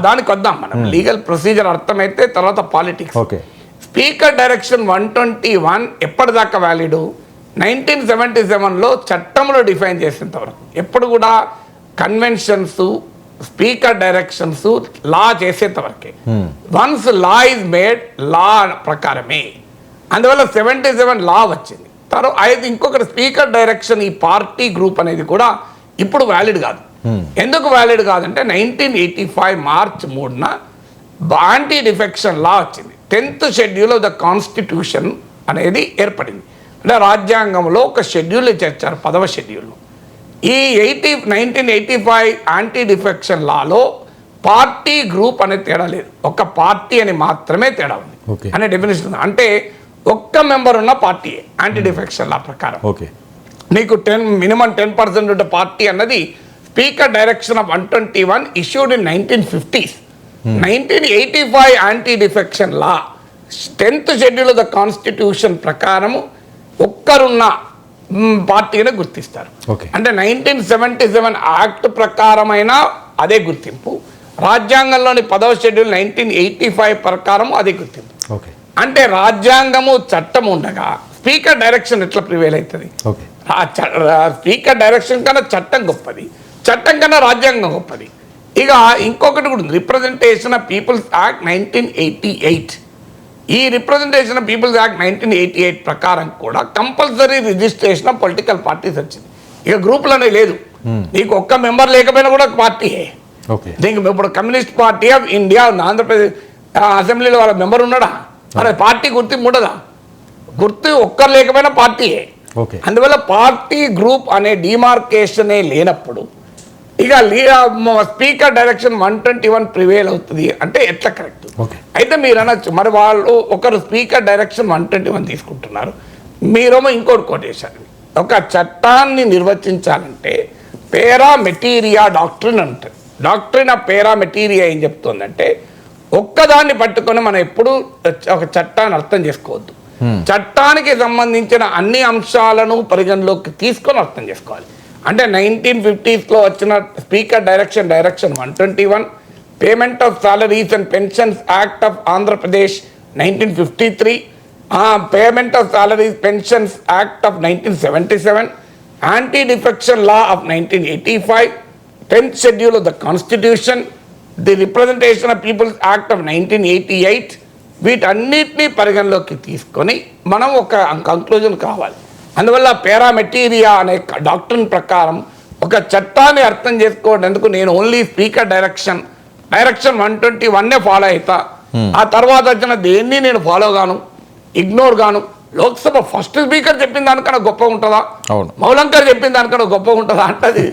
S2: దానికి వద్దాం మనం. లీగల్ ప్రొసీజర్ అర్థమైతే తర్వాత పాలిటిక్స్.
S1: ఓకే.
S2: స్పీకర్ డైరెక్షన్ 121 ఎప్పటిదాకా వ్యాలిడ్? 1977లో చట్టంలో డిఫైన్ చేసేంత వరకు. ఎప్పుడు కూడా కన్వెన్షన్స్, స్పీకర్ డైరెక్షన్స్ లా చేసేంత వరకే. వన్స్ లా ఇస్ మేడ్, లా ప్రకారమే. అందువల్ల 77 లా వచ్చింది. తర్వాత ఇంకొకటి స్పీకర్ డైరెక్షన్ ఈ పార్టీ గ్రూప్ అనేది కూడా ఇప్పుడు వ్యాలిడ్ కాదు. ఎందుకు వ్యాలిడ్ కాదంటే 1985 మార్చ్ 3న యాంటీ డిఫెక్షన్ లా వచ్చింది. 10th schedule of the constitution అనేది ఏర్పడింది. అంటే రాజ్యాంగంలో ఒక షెడ్యూల్ చేర్చారు, 10వ షెడ్యూల్లో. ఈ 1985 యాంటీ డిఫెక్షన్ లాలో పార్టీ గ్రూప్ అనే తేడా లేదు, ఒక పార్టీ అని మాత్రమే తేడా ఉంది అనే డెఫినేషన్ ఉంది. అంటే ఒక్క మెంబర్ ఉన్న పార్టీ యాంటీ డిఫెక్షన్ లా ప్రకారం. నీకు మినిమం 10% ఉంటే పార్టీ అన్నది speaker direction of 121 issued in 1950s. 1985 anti defection law 10th schedule of the constitution ప్రకారము ఒక్కరున్న పార్టీని గుర్తిస్తారు. అంటే 1977 యాక్ట్ ప్రకారమైన అదే గుర్తింపు, రాజ్యాంగంలోని 10వ షెడ్యూల్ 1985 ప్రకారం అదే గుర్తింపు. అంటే రాజ్యాంగము చట్టం ఉండగా స్పీకర్ డైరెక్షన్ ఎట్లా ప్రివేల్ అవుతుంది? స్పీకర్ డైరెక్షన్ కన్నా చట్టం గొప్పది, చట్టం కన్నా రాజ్యాంగం గొప్పది. ఇక ఇంకొకటి కూడా ఉంది, రిప్రజెంటేషన్ ఆఫ్ పీపుల్స్ యాక్ట్ 1988. ఈ రిప్రజెంటేషన్ ఆఫ్ పీపుల్స్ యాక్ట్ 1988 ప్రకారం కూడా compulsory registration of political parties వచ్చింది. ఇక గ్రూపులనే లేదు, నీకు ఒక్క మెంబర్ లేకపోయినా కూడా పార్టీయే. దీనికి ఇప్పుడు communist party of India Andhra Pradesh అసెంబ్లీలో వాళ్ళ మెంబర్ ఉన్నాడా? మరి పార్టీ గుర్తింపు ఉండదా? గుర్తు ఒక్కరు లేకపోయినా పార్టీయే. అందువల్ల పార్టీ గ్రూప్ అనే డిమార్కేషనే లేనప్పుడు ఇక స్పీకర్ డైరెక్షన్ 121 ప్రివేల్ అవుతుంది అంటే ఎట్లా కరెక్ట్? అయితే మీరు అనొచ్చు, మరి వాళ్ళు ఒకరు స్పీకర్ డైరెక్షన్ 121 తీసుకుంటున్నారు, మీరేమో ఇంకోటి కొటేషన్. ఒక చట్టాన్ని నిర్వచించాలంటే పేరా మెటీరియా డాక్ట్రిన్ అంటారు. డాక్ట్రిన్ ఆఫ్ పేరా మెటీరియా ఏం చెప్తుందంటే ఒక్కదాన్ని పట్టుకొని మనం ఎప్పుడు ఒక చట్టాన్ని అర్థం చేసుకోవద్దు, చట్టానికి సంబంధించిన అన్ని అంశాలను పరిగణలోకి తీసుకొని అర్థం చేసుకోవాలి. అంటే 1950sలో వచ్చిన speaker direction 121, payment of salaries and pensions act of Andhra Pradesh 1953, payment of salaries pensions act of 1977, anti defection law of 1985, 10th schedule of the constitution, the representation of peoples act of 1988, వీటన్నిటినీ పరిగణలోకి తీసుకొని మనం ఒక కంక్లూజన్ కావాలి. అందువల్ల పారామెటీరియా అనే డాక్ట్రిన్ ప్రకారం ఒక చట్టాన్ని అర్థం చేసుకోవడానికి నేను ఓన్లీ స్పీకర్ డైరెక్షన్ 121 ఫాలో అవుతా, ఆ తర్వాత వచ్చిన దేన్ని నేను ఫాలో గాను, ఇగ్నోర్ గాను. లోక్సభ ఫస్ట్ స్పీకర్ చెప్పిన దానికన్నా గొప్ప ఉంటుందా, మౌలంకర్ చెప్పిన దానికన్నా గొప్ప ఉంటుందా అంటే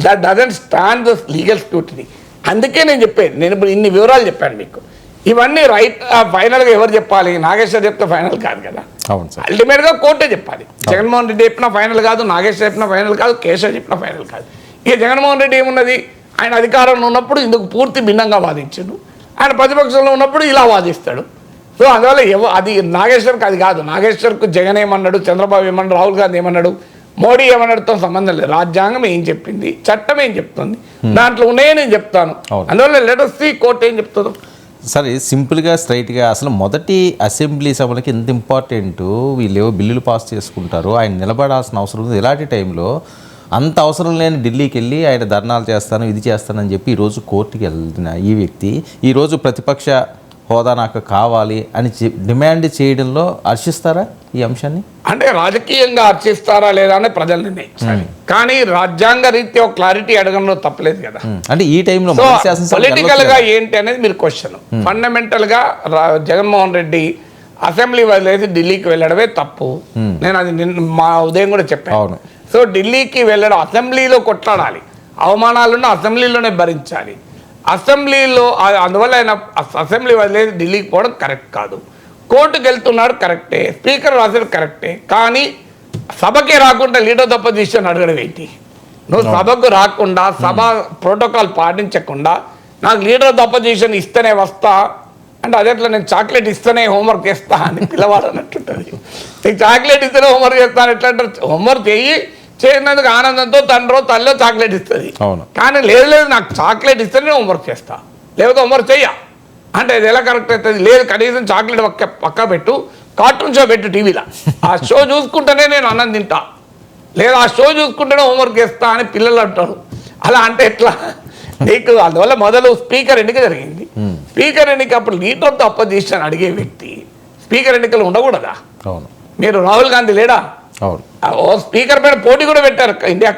S2: that doesn't stand the legal scrutiny. అందుకే నేను చెప్పేది, నేను ఇప్పుడు ఇన్ని వివరాలు చెప్పాను మీకు. ఇవన్నీ రైట్ ఫైనల్గా ఎవరు చెప్పాలి? నాగేశ్వర్ చెప్తే ఫైనల్ కాదు కదా, అల్టిమేట్గా కోర్టే చెప్పాలి. జగన్మోహన్ రెడ్డి చెప్పిన ఫైనల్ కాదు, నాగేశ్వర్ చెప్పిన ఫైనల్ కాదు, కేశవ్ చెప్పిన ఫైనల్ కాదు. ఇక జగన్మోహన్ రెడ్డి ఏమున్నది, ఆయన అధికారంలో ఉన్నప్పుడు ఇందుకు పూర్తి భిన్నంగా వాదించాడు, ఆయన ప్రతిపక్షంలో ఉన్నప్పుడు ఇలా వాదిస్తాడు. సో అందువల్ల అది నాగేశ్వర్కి అది కాదు. నాగేశ్వర్కు జగన్ ఏమన్నాడు, చంద్రబాబు ఏమన్నాడు, రాహుల్ గాంధీ ఏమన్నాడు, మోడీ ఏమన్నాడుతో సంబంధం లేదు. రాజ్యాంగం ఏం చెప్పింది, చట్టం ఏం చెప్తుంది, దాంట్లో ఉన్నాయే నేను చెప్తాను. అందువల్ల లెట్ us see కోర్టు ఏం చెప్తుందో.
S1: సరే, సింపుల్గా స్ట్రైట్గా అసలు మొదటి అసెంబ్లీ సభలకి ఎంత ఇంపార్టెంట్, వీళ్ళు ఏవో బిల్లులు పాస్ చేసుకుంటారు, ఆయన నిలబడాల్సిన అవసరం ఉంది. ఇలాంటి టైంలో అంత అవసరం లేని ఢిల్లీకి వెళ్ళి ఆయన ధర్నాలు చేస్తాను, ఇది చేస్తానని చెప్పి ఈరోజు కోర్టుకి వెళ్ళిన ఈ వ్యక్తి ఈరోజు ప్రతిపక్ష హోదా నాకు కావాలి అని డిమాండ్ చేయడంలో హర్షిస్తారా ఈ అంశాన్ని?
S2: అంటే రాజకీయంగా హర్షిస్తారా లేదా అని ప్రజల నిర్ణయం. కానీ రాజ్యాంగ రీత్యా క్లారిటీ అడగడంలో తప్పలేదు కదా.
S1: అంటే ఈ టైంలో
S2: పొలిటికల్ గా ఏంటి అనేది మీరు క్వశ్చన్. ఫండమెంటల్ గా జగన్మోహన్ రెడ్డి అసెంబ్లీ వదిలేసి ఢిల్లీకి వెళ్ళడమే తప్పు. నేను అది మా ఉదయం కూడా చెప్పాను. సో ఢిల్లీకి వెళ్ళడం, అసెంబ్లీలో కొట్లాడాలి, అవమానాలను అసెంబ్లీలోనే భరించాలి. అసెంబ్లీలో అందువల్ల ఆయన అసెంబ్లీ వదిలేసి ఢిల్లీకి పోవడం కరెక్ట్ కాదు. కోర్టుకు వెళ్తున్నాడు కరెక్టే, స్పీకర్ రాసేది కరెక్టే, కానీ సభకే రాకుండా లీడర్ ఆఫ్ అపోజిషన్ అడగడం ఏంటి? నువ్వు సభకు రాకుండా సభ ప్రోటోకాల్ పాటించకుండా నాకు లీడర్ ఆఫ్ అపోజిషన్ ఇస్తేనే వస్తా అంటే అదేట్లా నేను చాక్లెట్ ఇస్తేనే హోంవర్క్ చేస్తా అని పిలవాలన్నట్టుంటుంది. నీకు చాక్లెట్ ఇస్తేనే హోంవర్క్ చేస్తాను ఎట్లా అంటారు? హోంవర్క్ చేయనందుకు ఆనందంతో తండ్రో తల్లో చాక్లెట్ ఇస్తుంది. కానీ లేదు నాకు చాక్లెట్ ఇస్తేనే హోంవర్క్ చేస్తా, లేకపోతే హోంవర్క్ చెయ్య అంటే అది ఎలా కరెక్ట్ అవుతుంది? లేదు కనీసం చాక్లెట్ పక్క పెట్టు, కార్టూన్ షో పెట్టు టీవీలో, ఆ షో చూసుకుంటేనే నేను అన్నం తింటా, లేదా ఆ షో చూసుకుంటేనే హోంవర్క్ చేస్తా అని పిల్లలు అంటారు. అలా అంటే ఎట్లా? నీకు అందువల్ల మొదలు స్పీకర్ ఎన్నిక జరిగింది. స్పీకర్ ఎన్నిక అప్పుడు లీడర్ ఆఫ్ ద అపోజిషన్ అడిగే వ్యక్తి స్పీకర్ ఎన్నికలు ఉండకూడదా? మీరు రాహుల్ గాంధీ లేడా? ఓ స్పీకర్ పైన పోటీ కూడా పెట్టారు ఇండియా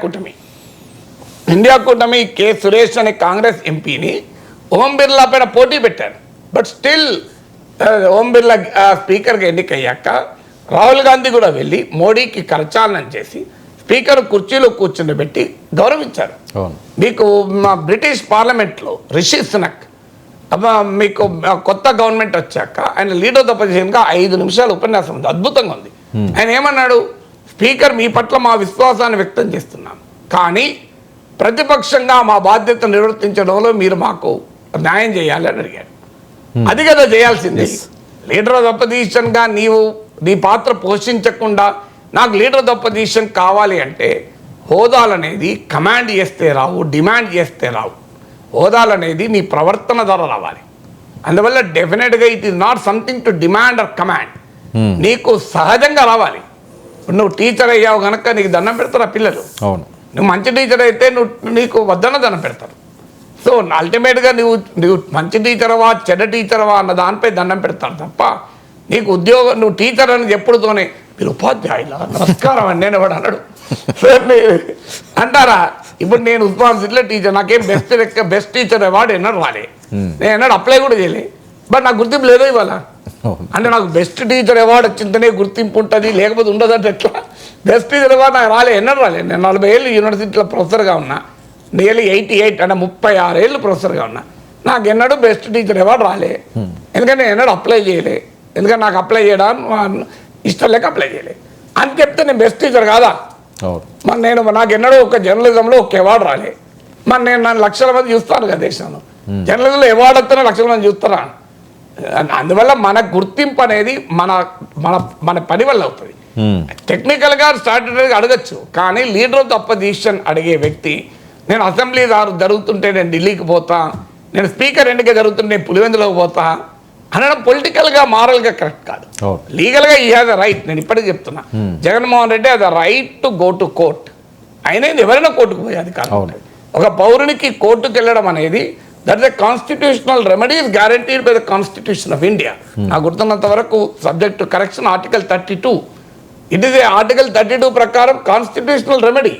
S2: కూటమి కె సురేష్ అనే కాంగ్రెస్ ఎంపీని ఓం బిర్లా పైన పోటీ పెట్టారు. బట్ స్టిల్ ఓం బిర్లా స్పీకర్గా ఎన్నికయ్యాక రాహుల్ గాంధీ కూడా వెళ్ళి మోడీకి కరచాలనం చేసి స్పీకర్ కుర్చీలో కూర్చుండబెట్టి గౌరవించారు. మీకు మా బ్రిటిష్ పార్లమెంట్లో రిషి సునక్ మీకు కొత్త గవర్నమెంట్ వచ్చాక ఆయన లీడర్ ఆఫ్ అపోజిషన్గా 5 నిమిషాలు ఉపన్యాసం ఉంది, అద్భుతంగా ఉంది. ఆయన ఏమన్నాడు? స్పీకర్ మీ పట్ల మా విశ్వాసాన్ని వ్యక్తం చేస్తున్నాం, కానీ ప్రతిపక్షంగా మా బాధ్యత నిర్వర్తించడంలో మీరు మాకు న్యాయం చేయాలి అని అడిగాడు. అది కదా చేయాల్సింది. లీడర్ ఆఫ్ అపోజిషన్గా నీవు నీ పాత్ర పోషించకుండా నాకు లీడర్ ఆఫ్ అపోజిషన్ కావాలి అంటే హోదాలనేది కమాండ్ చేస్తే రావు, డిమాండ్ చేస్తే రావు. హోదాలనేది నీ ప్రవర్తన ద్వారా రావాలి. అందువల్ల డెఫినెట్గా it is not something to demand or command. నీకు సహజంగా రావాలి. నువ్వు టీచర్ అయ్యావు కనుక నీకు దండం పెడతారు ఆ పిల్లలు. నువ్వు మంచి టీచర్ అయితే నీకు వద్దన దండం పెడతారు. సో అల్టిమేట్గా నువ్వు మంచి టీచర్వా చెడ్డ టీచర్వా అన్న దానిపై దండం పెడతారు తప్ప నీకు ఉద్యోగం నువ్వు టీచర్ అని ఎప్పుడుతోనే మీరు ఉపాధ్యాయుల నమస్కారం అండి నేను వాడు అన్నాడు అంటారా? ఇప్పుడు నేను ఉస్మాన్ సిటీలో టీచర్, నాకేం బెస్ట్ టీచర్ అవార్డు ఎన్నడూ రాలే, నేను ఎన్నడూ అప్లై కూడా చేయలే, బట్ నాకు గుర్తింపు లేదు ఇవాళ. అంటే నాకు బెస్ట్ టీచర్ అవార్డు వచ్చిందనే గుర్తింపు ఉంటుంది, లేకపోతే ఉండదు అంటే ఎట్లా? బెస్ట్ టీచర్ అవార్డు నాకు రాలే, ఎన్నడూ రాలే. నేను 40 ఏళ్ళు యూనివర్సిటీలో ప్రొఫెసర్గా ఉన్నా, నియర్లీ 88 అంటే 36 ఏళ్ళు ప్రొఫెసర్గా ఉన్నా, నాకు ఎన్నడూ బెస్ట్ టీచర్ అవార్డు రాలే. ఎందుకంటే నేను ఎన్నడూ అప్లై చేయలే, ఎందుకంటే నాకు అప్లై చేయడానికి ఇష్టం లేక అప్లై చేయలే అని చెప్తే నేను బెస్ట్ టీచర్ కాదా? మరి నాకు ఎన్నడూ ఒక జర్నలిజంలో ఒక అవార్డు రాలే. మరి నన్ను లక్షల మంది చూస్తాను కదా దేశంలో, జర్నలిజంలో అవార్డు వస్తేనే లక్షల మంది చూస్తారా? అందువల్ల మన గుర్తింపు అనేది మన మన మన పని వల్ల అవుతుంది. టెక్నికల్గా స్ట్రాటజీగా అడగచ్చు, కానీ లీడర్ ఆఫ్ ద అపోజిషన్ అడిగే వ్యక్తి నేను అసెంబ్లీ జరుగుతుంటే నేను ఢిల్లీకి పోతా, నేను స్పీకర్ ఎన్నిక జరుగుతుంటే నేను పులివెందులోకి పోతా అనడం పొలిటికల్గా మారల్గా కరెక్ట్ కాదు. లీగల్గా ఈ హ్యాజ్ అ రైట్. నేను ఇప్పటికీ చెప్తున్నా, జగన్మోహన్ రెడ్డి అది right to go to court. అయినా ఎవరైనా కోర్టుకు పోయేది కాదు. ఒక పౌరునికి కోర్టుకు వెళ్ళడం అనేది that is a constitutional remedy is guaranteed by the constitution of India. నాకు గుర్తున్నంత వరకు subject to correction article 32, it is a article 32 ప్రకారం కాన్స్టిట్యూషననల్ రెమెడీ.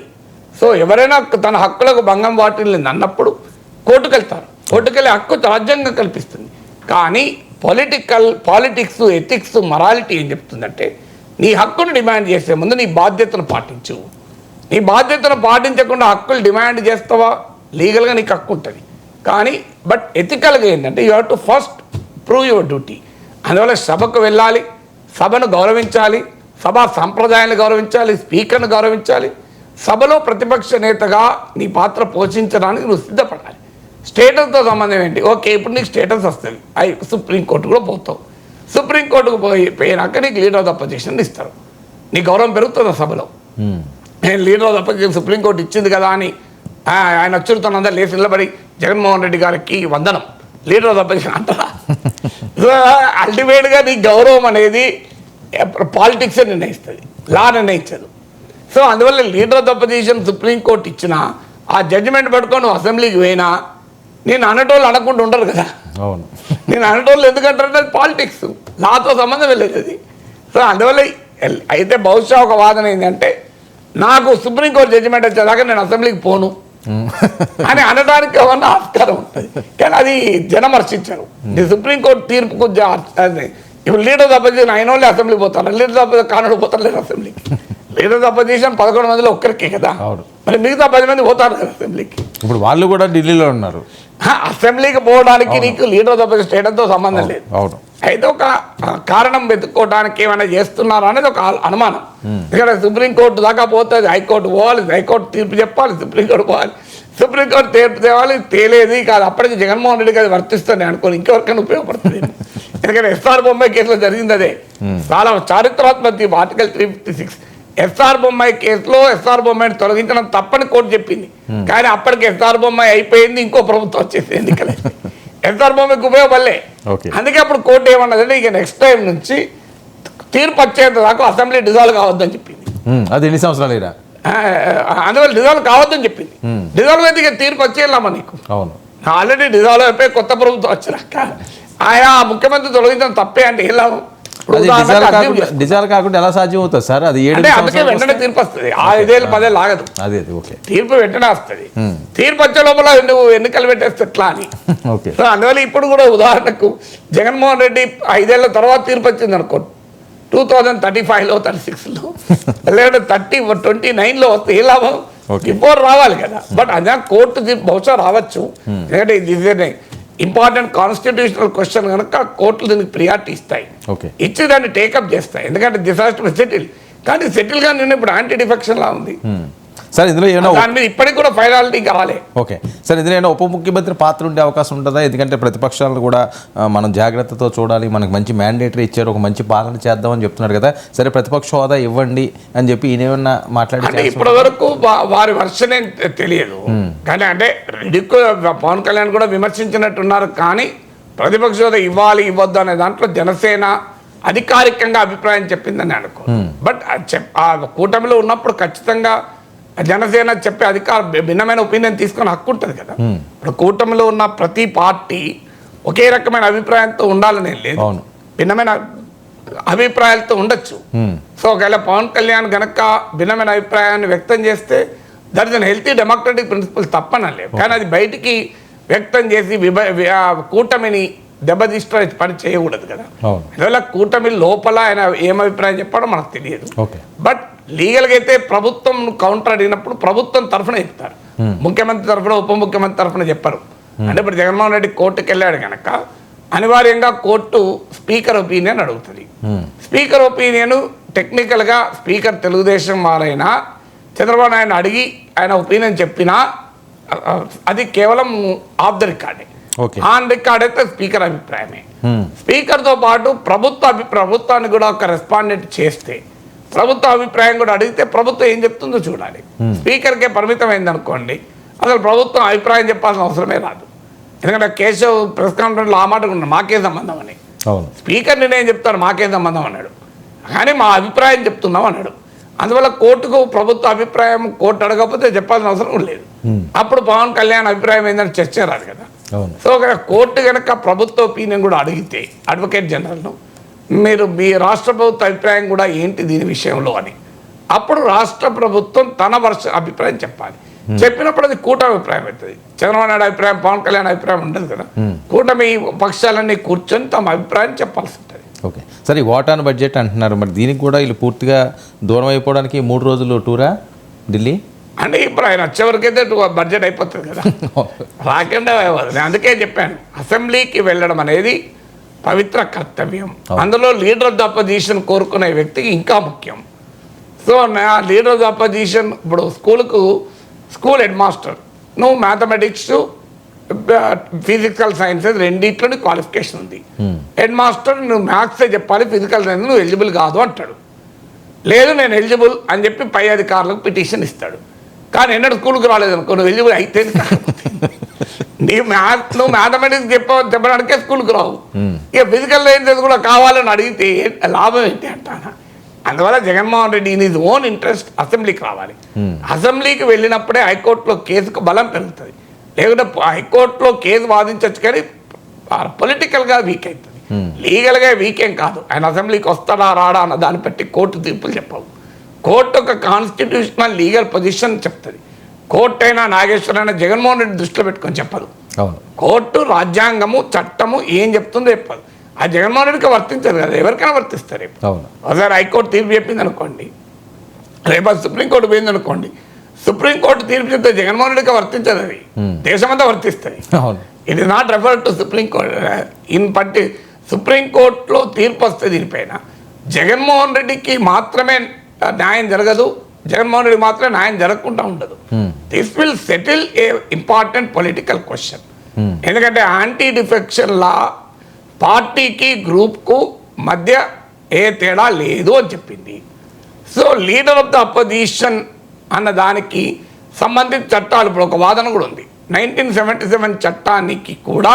S2: సో ఎవరైనా తన హక్కులకు భంగం వాటిల్లింది అన్నప్పుడు కోర్టుకు వెళ్తారు. కోర్టుకు వెళ్ళే హక్కు రాజ్యాంగం కల్పిస్తుంది. కానీ పాలిటిక్స్, ఎథిక్స్, మొరాలిటీ ఏం చెప్తుందంటే నీ హక్కును డిమాండ్ చేసే ముందు నీ బాధ్యతను పాటించు. నీ బాధ్యతను పాటించకుండా హక్కులు డిమాండ్ చేస్తావా, లీగల్గా నీకు హక్కు ఉంటుంది. కానీ బట్ ఎథికల్గా ఏంటంటే you have to first prove your duty. అందువల్ల సభకు వెళ్ళాలి, సభను గౌరవించాలి, సభా సంప్రదాయాన్ని గౌరవించాలి, స్పీకర్ను గౌరవించాలి. సభలో ప్రతిపక్ష నేతగా నీ పాత్ర పోషించడానికి నువ్వు సిద్ధపడాలి. స్టేటస్తో సంబంధం ఏంటి? ఓకే, ఇప్పుడు నీకు స్టేటస్ వస్తుంది, సుప్రీంకోర్టు కూడా పోతావు. సుప్రీంకోర్టుకు పోయినాక నీకు లీడర్ ఆఫ్ ద అపోజిషన్ ఇస్తారు, నీ గౌరవం పెరుగుతుంది సభలో. నేను leader of the opposition supreme court ఇచ్చింది కదా అని ఆయన వచ్చుడుతాను అందరూ లేచి నిలబడి జగన్మోహన్ రెడ్డి గారికి వందనం లీడర్ ఆఫ్ ద అపోజిషన్ అంటారా? అల్టిమేట్గా నీ గౌరవం అనేది పాలిటిక్సే నిర్ణయిస్తుంది, లా నిర్ణయించదు. సో అందువల్ల leader of the opposition supreme court ఇచ్చిన ఆ జడ్జిమెంట్ పట్టుకొని నువ్వు అసెంబ్లీకి పోయినా నేను అనటోళ్ళు అనకుండా ఉండరు కదా. నేను అనటోళ్ళు ఎందుకంటారంటే పాలిటిక్స్, నాతో సంబంధం వెళ్ళేది అది. సో అందువల్ల అయితే బహుశా ఒక వాదన ఏంటంటే నాకు సుప్రీంకోర్టు జడ్జిమెంట్ వచ్చేదాకా నేను అసెంబ్లీకి పోను అని అనడానికి ఏమన్నా ఆస్కారం ఉంటుంది. కానీ అది జనం హర్షించారు. సుప్రీంకోర్టు తీర్పుకు ఇప్పుడు లీడర్ ఆఫ్ అపోజిషన్ అయిన వాళ్ళే అసెంబ్లీకి పోతారు, లీడర్ ఆఫ్ కానడు పోతారు లేదు అసెంబ్లీకి. లీడర్ ఆఫ్ అపోజిషన్ 11 మందిలో ఒక్కరికే కదా, మరి మిగతా 10 మంది పోతారు కదా అసెంబ్లీకి.
S1: ఇప్పుడు వాళ్ళు కూడా ఢిల్లీలో ఉన్నారు.
S2: అసెంబ్లీకి పోవడానికి నీకు లీడర్ ఆఫ్ అపోజిషన్ స్టేటస్తో సంబంధం లేదు. అయితే ఒక కారణం వెతుక్కోవడానికి ఏమైనా చేస్తున్నారా అనేది ఒక అనుమానం. ఎందుకంటే సుప్రీంకోర్టు దాకా పోతుంది, హైకోర్టు పోవాలి, హైకోర్టు తీర్పు చెప్పాలి, సుప్రీంకోర్టు పోవాలి, సుప్రీంకోర్టు తీర్పు తేవాలి, తేలేది కాదు. అప్పటికి జగన్మోహన్ రెడ్డికి అది వర్తిస్తుంది అనుకోని ఇంకెవరికైనా ఉపయోగపడుతుంది. ఎందుకంటే ఎస్ఆర్ బొమ్మాయి కేసులో జరిగింది అదే. చాలా చారిత్రాత్మక ఆర్టికల్ 356 ఎస్ఆర్ బొమ్మాయి కేసులో ఎస్ఆర్ బొమ్మాయిని తొలగించడం తప్పని కోర్టు చెప్పింది. కానీ అప్పటికి ఎస్ఆర్ బొమ్మాయి అయిపోయింది, ఇంకో ప్రభుత్వం వచ్చేసి ఎన్నికలే ఎస్ఆర్ బొమ్మాయికి ఉపయోగపడలే. అందుకే అప్పుడు కోర్టు ఏమన్నదంటే ఇక నెక్స్ట్ టైం నుంచి తీర్పు వచ్చేంత దాకా అసెంబ్లీ డిజాల్వ్ కావద్దని చెప్పింది.
S1: అది ఎన్ని సంవత్సరాలు
S2: అందువల్ల డిజాల్వ్ కావద్దని చెప్పింది. డిజాల్వ్ అయితే ఇక తీర్పు వచ్చేయాలమ్మా నీకు.
S1: అవును,
S2: ఆల్రెడీ డిజాల్వ్ అయిపోయి కొత్త ప్రభుత్వం వచ్చినాక ఆయా ముఖ్యమంత్రి తొలగించడం తప్పే అంటే ఎలా
S1: డిజాల్వ్ కాకుండా ఎలా సాధ్యం అవుతుంది సార్? అది
S2: అందుకే వెంటనే తీర్పు వస్తుంది. 5 ఏళ్ళు 10 ఏళ్ళు ఆగదు. తీర్పు వెంటనే వస్తుంది. తీర్పు వచ్చే లోపల నువ్వు ఎన్నికలు పెట్టేస్తే ఎట్లా అని. అందువల్ల ఇప్పుడు కూడా ఉదాహరణకు జగన్మోహన్ రెడ్డి 5 ఏళ్ల తర్వాత తీర్పు వచ్చింది అనుకో, 2035లో 36లో లేదంటే 29లో వస్తే ఏ లాభం? బిఫోర్ రావాలి కదా. బట్ అదే కోర్టు తీర్పు బహుశా రావచ్చు. ఎందుకంటే ఇది ఇంపార్టెంట్ కాన్స్టిట్యూషనల్ క్వశ్చన్ కనుక కోర్టులు దీనికి ప్రియారిటీ ఇస్తాయి, ఇచ్చి దాన్ని టేకప్ చేస్తాయి. ఎందుకంటే this has to B settle. కానీ సెటిల్ గా నేను ఇప్పుడు యాంటీ డిఫెక్షన్ లా ఉంది
S1: సార్. ఇందులో ఏమైనా
S2: దాని మీద ఇప్పటికి కూడా ఫైనాలిటీ కావాలి.
S1: ఓకే సార్, ఇందులో ఏమైనా ఉప ముఖ్యమంత్రి పాత్ర ఉండే అవకాశం ఉంటుందా? ఎందుకంటే ప్రతిపక్షాలను కూడా మనం జాగ్రత్తతో చూడాలి, మనకు మంచి మ్యాండేటరీ ఇచ్చారు, ఒక మంచి పాలన చేద్దామని చెప్తున్నారు కదా. సరే ప్రతిపక్ష హోదా ఇవ్వండి అని చెప్పి ఈయన ఏమన్నా మాట్లాడి
S2: ఇప్పటి వరకు వారి వర్షన్ ఏం తెలియదు. కానీ అంటే పవన్ కళ్యాణ్ కూడా విమర్శించినట్టున్నారు. కానీ ప్రతిపక్ష హోదా ఇవ్వాలి ఇవ్వద్దు అనే దాంట్లో జనసేన అధికారికంగా అభిప్రాయం చెప్పిందని అనుకో. బట్ ఆ కూటమిలో ఉన్నప్పుడు ఖచ్చితంగా జనసేన చెప్పే భిన్నమైన ఒపీనియన్ తీసుకొని హక్కు ఉంటుంది కదా. ఇప్పుడు కూటమిలో ఉన్న ప్రతి పార్టీ ఒకే రకమైన అభిప్రాయంతో ఉండాలని లేదు, భిన్నమైన అభిప్రాయాలతో ఉండొచ్చు. సో ఒకవేళ పవన్ కళ్యాణ్ గనక భిన్నమైన అభిప్రాయాన్ని వ్యక్తం చేస్తే that is unhealthy democratic principle తప్పనలేదు. కానీ అది బయటికి వ్యక్తం చేసి కూటమిని దెబ్బతీస్తే పని చేయకూడదు కదా. అందువల్ల కూటమి లోపల ఆయన ఏం అభిప్రాయం చెప్పాడో మనకు తెలియదు. బట్ లీగల్గా అయితే ప్రభుత్వం కౌంటర్ అడిగినప్పుడు ప్రభుత్వం తరఫున చెప్తారు, ముఖ్యమంత్రి తరఫున ఉప ముఖ్యమంత్రి తరఫున చెప్పరు. అంటే ఇప్పుడు జగన్మోహన్ రెడ్డి కోర్టుకు వెళ్ళాడు కనుక అనివార్యంగా కోర్టు స్పీకర్ ఒపీనియన్ అడుగుతుంది. స్పీకర్ ఒపీనియన్ టెక్నికల్గా స్పీకర్ తెలుగుదేశం వారైనా చంద్రబాబు నాయుడు అడిగి ఆయన ఒపీనియన్ చెప్పినా అది కేవలం ఆఫ్ ద రికార్డే. ఆన్ రికార్డ్ అయితే స్పీకర్ అభిప్రాయమే. స్పీకర్తో పాటు ప్రభుత్వాన్ని కూడా ఒక రెస్పాండెంట్ చేస్తే, ప్రభుత్వ అభిప్రాయం కూడా అడిగితే ప్రభుత్వం ఏం చెప్తుందో చూడాలి. స్పీకర్కే పరిమితమైంది అనుకోండి, అసలు ప్రభుత్వం అభిప్రాయం చెప్పాల్సిన అవసరమే రాదు. ఎందుకంటే కేశవ్ ప్రెస్ కాన్ఫరెన్స్లో ఆ మాట ఉన్నాడు, మాకే సంబంధం అని. స్పీకర్ నిర్ణయం చెప్తారు, మాకే సంబంధం అన్నాడు. కానీ మా అభిప్రాయం చెప్తున్నాం అన్నాడు. అందువల్ల కోర్టుకు ప్రభుత్వ అభిప్రాయం కోర్టు అడగకపోతే చెప్పాల్సిన అవసరం లేదు. అప్పుడు పవన్ కళ్యాణ్ అభిప్రాయం ఏంటంటే చర్చ రాదు కదా. సో కోర్టు కనుక ప్రభుత్వ ఒపీనియన్ కూడా అడిగితే అడ్వకేట్ జనరల్ను, మీరు మీ రాష్ట్ర ప్రభుత్వ అభిప్రాయం కూడా ఏంటి దీని విషయంలో అని, అప్పుడు రాష్ట్ర ప్రభుత్వం తన అభిప్రాయం చెప్పాలి. చెప్పినప్పుడు అది కూటమి అభిప్రాయం అవుతుంది. చంద్రబాబు నాయుడు అభిప్రాయం, పవన్ కళ్యాణ్ అభిప్రాయం ఉండదు కదా. కూటమి పక్షాలన్నీ కూర్చొని తమ అభిప్రాయం చెప్పాల్సి ఉంటుంది.
S1: ఓకే సరే, ఓటాన్ బడ్జెట్ అంటున్నారు, మరి దీనికి కూడా వీళ్ళు పూర్తిగా దూరం అయిపోవడానికి 3 రోజులు టూరా ఢిల్లీ
S2: అంటే ఇప్పుడు ఆయన వచ్చేవరకైతే బడ్జెట్ అయిపోతుంది కదా, రాకుండా నేను అందుకే చెప్పాను అసెంబ్లీకి వెళ్ళడం అనేది పవిత్ర కర్తవ్యం. అందులో లీడర్ ఆఫ్ ద అపోజిషన్ కోరుకునే వ్యక్తికి ఇంకా ముఖ్యం. సో నా లీడర్ ఆఫ్ ద అపోజిషన్ ఇప్పుడు స్కూల్ హెడ్ మాస్టర్, నువ్వు మ్యాథమెటిక్స్ ఫిజికల్ సైన్సెస్ రెండిట్లోని క్వాలిఫికేషన్ ఉంది. హెడ్ మాస్టర్ నువ్వు మ్యాథ్సే చెప్పాలి, ఫిజికల్ సైన్స్ నువ్వు ఎలిజిబుల్ కాదు అంటాడు. లేదు నేను ఎలిజిబుల్ అని చెప్పి పై అధికారులకు పిటిషన్ ఇస్తాడు. కానీ ఎన్నడూ స్కూల్కి రాలేదనుకో, నువ్వు ఎలిజిబుల్ అయితే నువ్వు మ్యాథమెటిక్స్ చెప్పడానికే స్కూల్కి రావు. ఇక ఫిజికల్ సైన్సెస్ కూడా కావాలని అడిగితే లాభం ఏంటి అంటానా. అందువల్ల Jaganmohan Reddy in his own interest అసెంబ్లీకి రావాలి. అసెంబ్లీకి వెళ్ళినప్పుడే హైకోర్టులో కేసుకు బలం పెరుగుతుంది. లేకుంటే హైకోర్టులో కేసు వాదించవచ్చు కానీ పొలిటికల్గా వీక్ అవుతుంది, లీగల్గా వీక్ ఏం కాదు. ఆయన అసెంబ్లీకి వస్తాడా రాడా అన్న దాన్ని బట్టి కోర్టు తీర్పులు చెప్పవు. కోర్టు ఒక కాన్స్టిట్యూషనల్ లీగల్ పొజిషన్ చెప్తుంది. కోర్టు అయినా నాగేశ్వర అయినా జగన్మోహన్ రెడ్డి దృష్టిలో పెట్టుకొని చెప్పదు. కోర్టు రాజ్యాంగము చట్టము ఏం చెప్తుందో చెప్పదు. ఆ జగన్మోహన్ రెడ్డికి వర్తించదు కదా, ఎవరికైనా వర్తిస్తారు. ఒకసారి హైకోర్టు తీర్పు చెప్పింది అనుకోండి, రేపు సుప్రీంకోర్టు పోయింది అనుకోండి, సుప్రీంకోర్టు తీర్పు చెప్తే జగన్మోహన్ రెడ్డికి వర్తించదు, అది దేశమంతా వర్తిస్తుంది. It is not refer to supreme court in సుప్రీంకోర్టులో తీర్పు వస్తే దీనిపైన జగన్మోహన్ రెడ్డికి మాత్రమే న్యాయం జరగదు, జగన్మోహన్ రెడ్డి మాత్రమే న్యాయం జరగకుండా ఉండదు. This will settle A important political question. ఎందుకంటే యాంటీ డిఫెక్షన్ లా పార్టీకి గ్రూప్కు మధ్య ఏ తేడా లేదు అని చెప్పింది. So leader of the opposition అన్న దానికి సంబంధిత చట్టాలు ఇప్పుడు ఒక వాదన కూడా ఉంది. 1977 చట్టానికి కూడా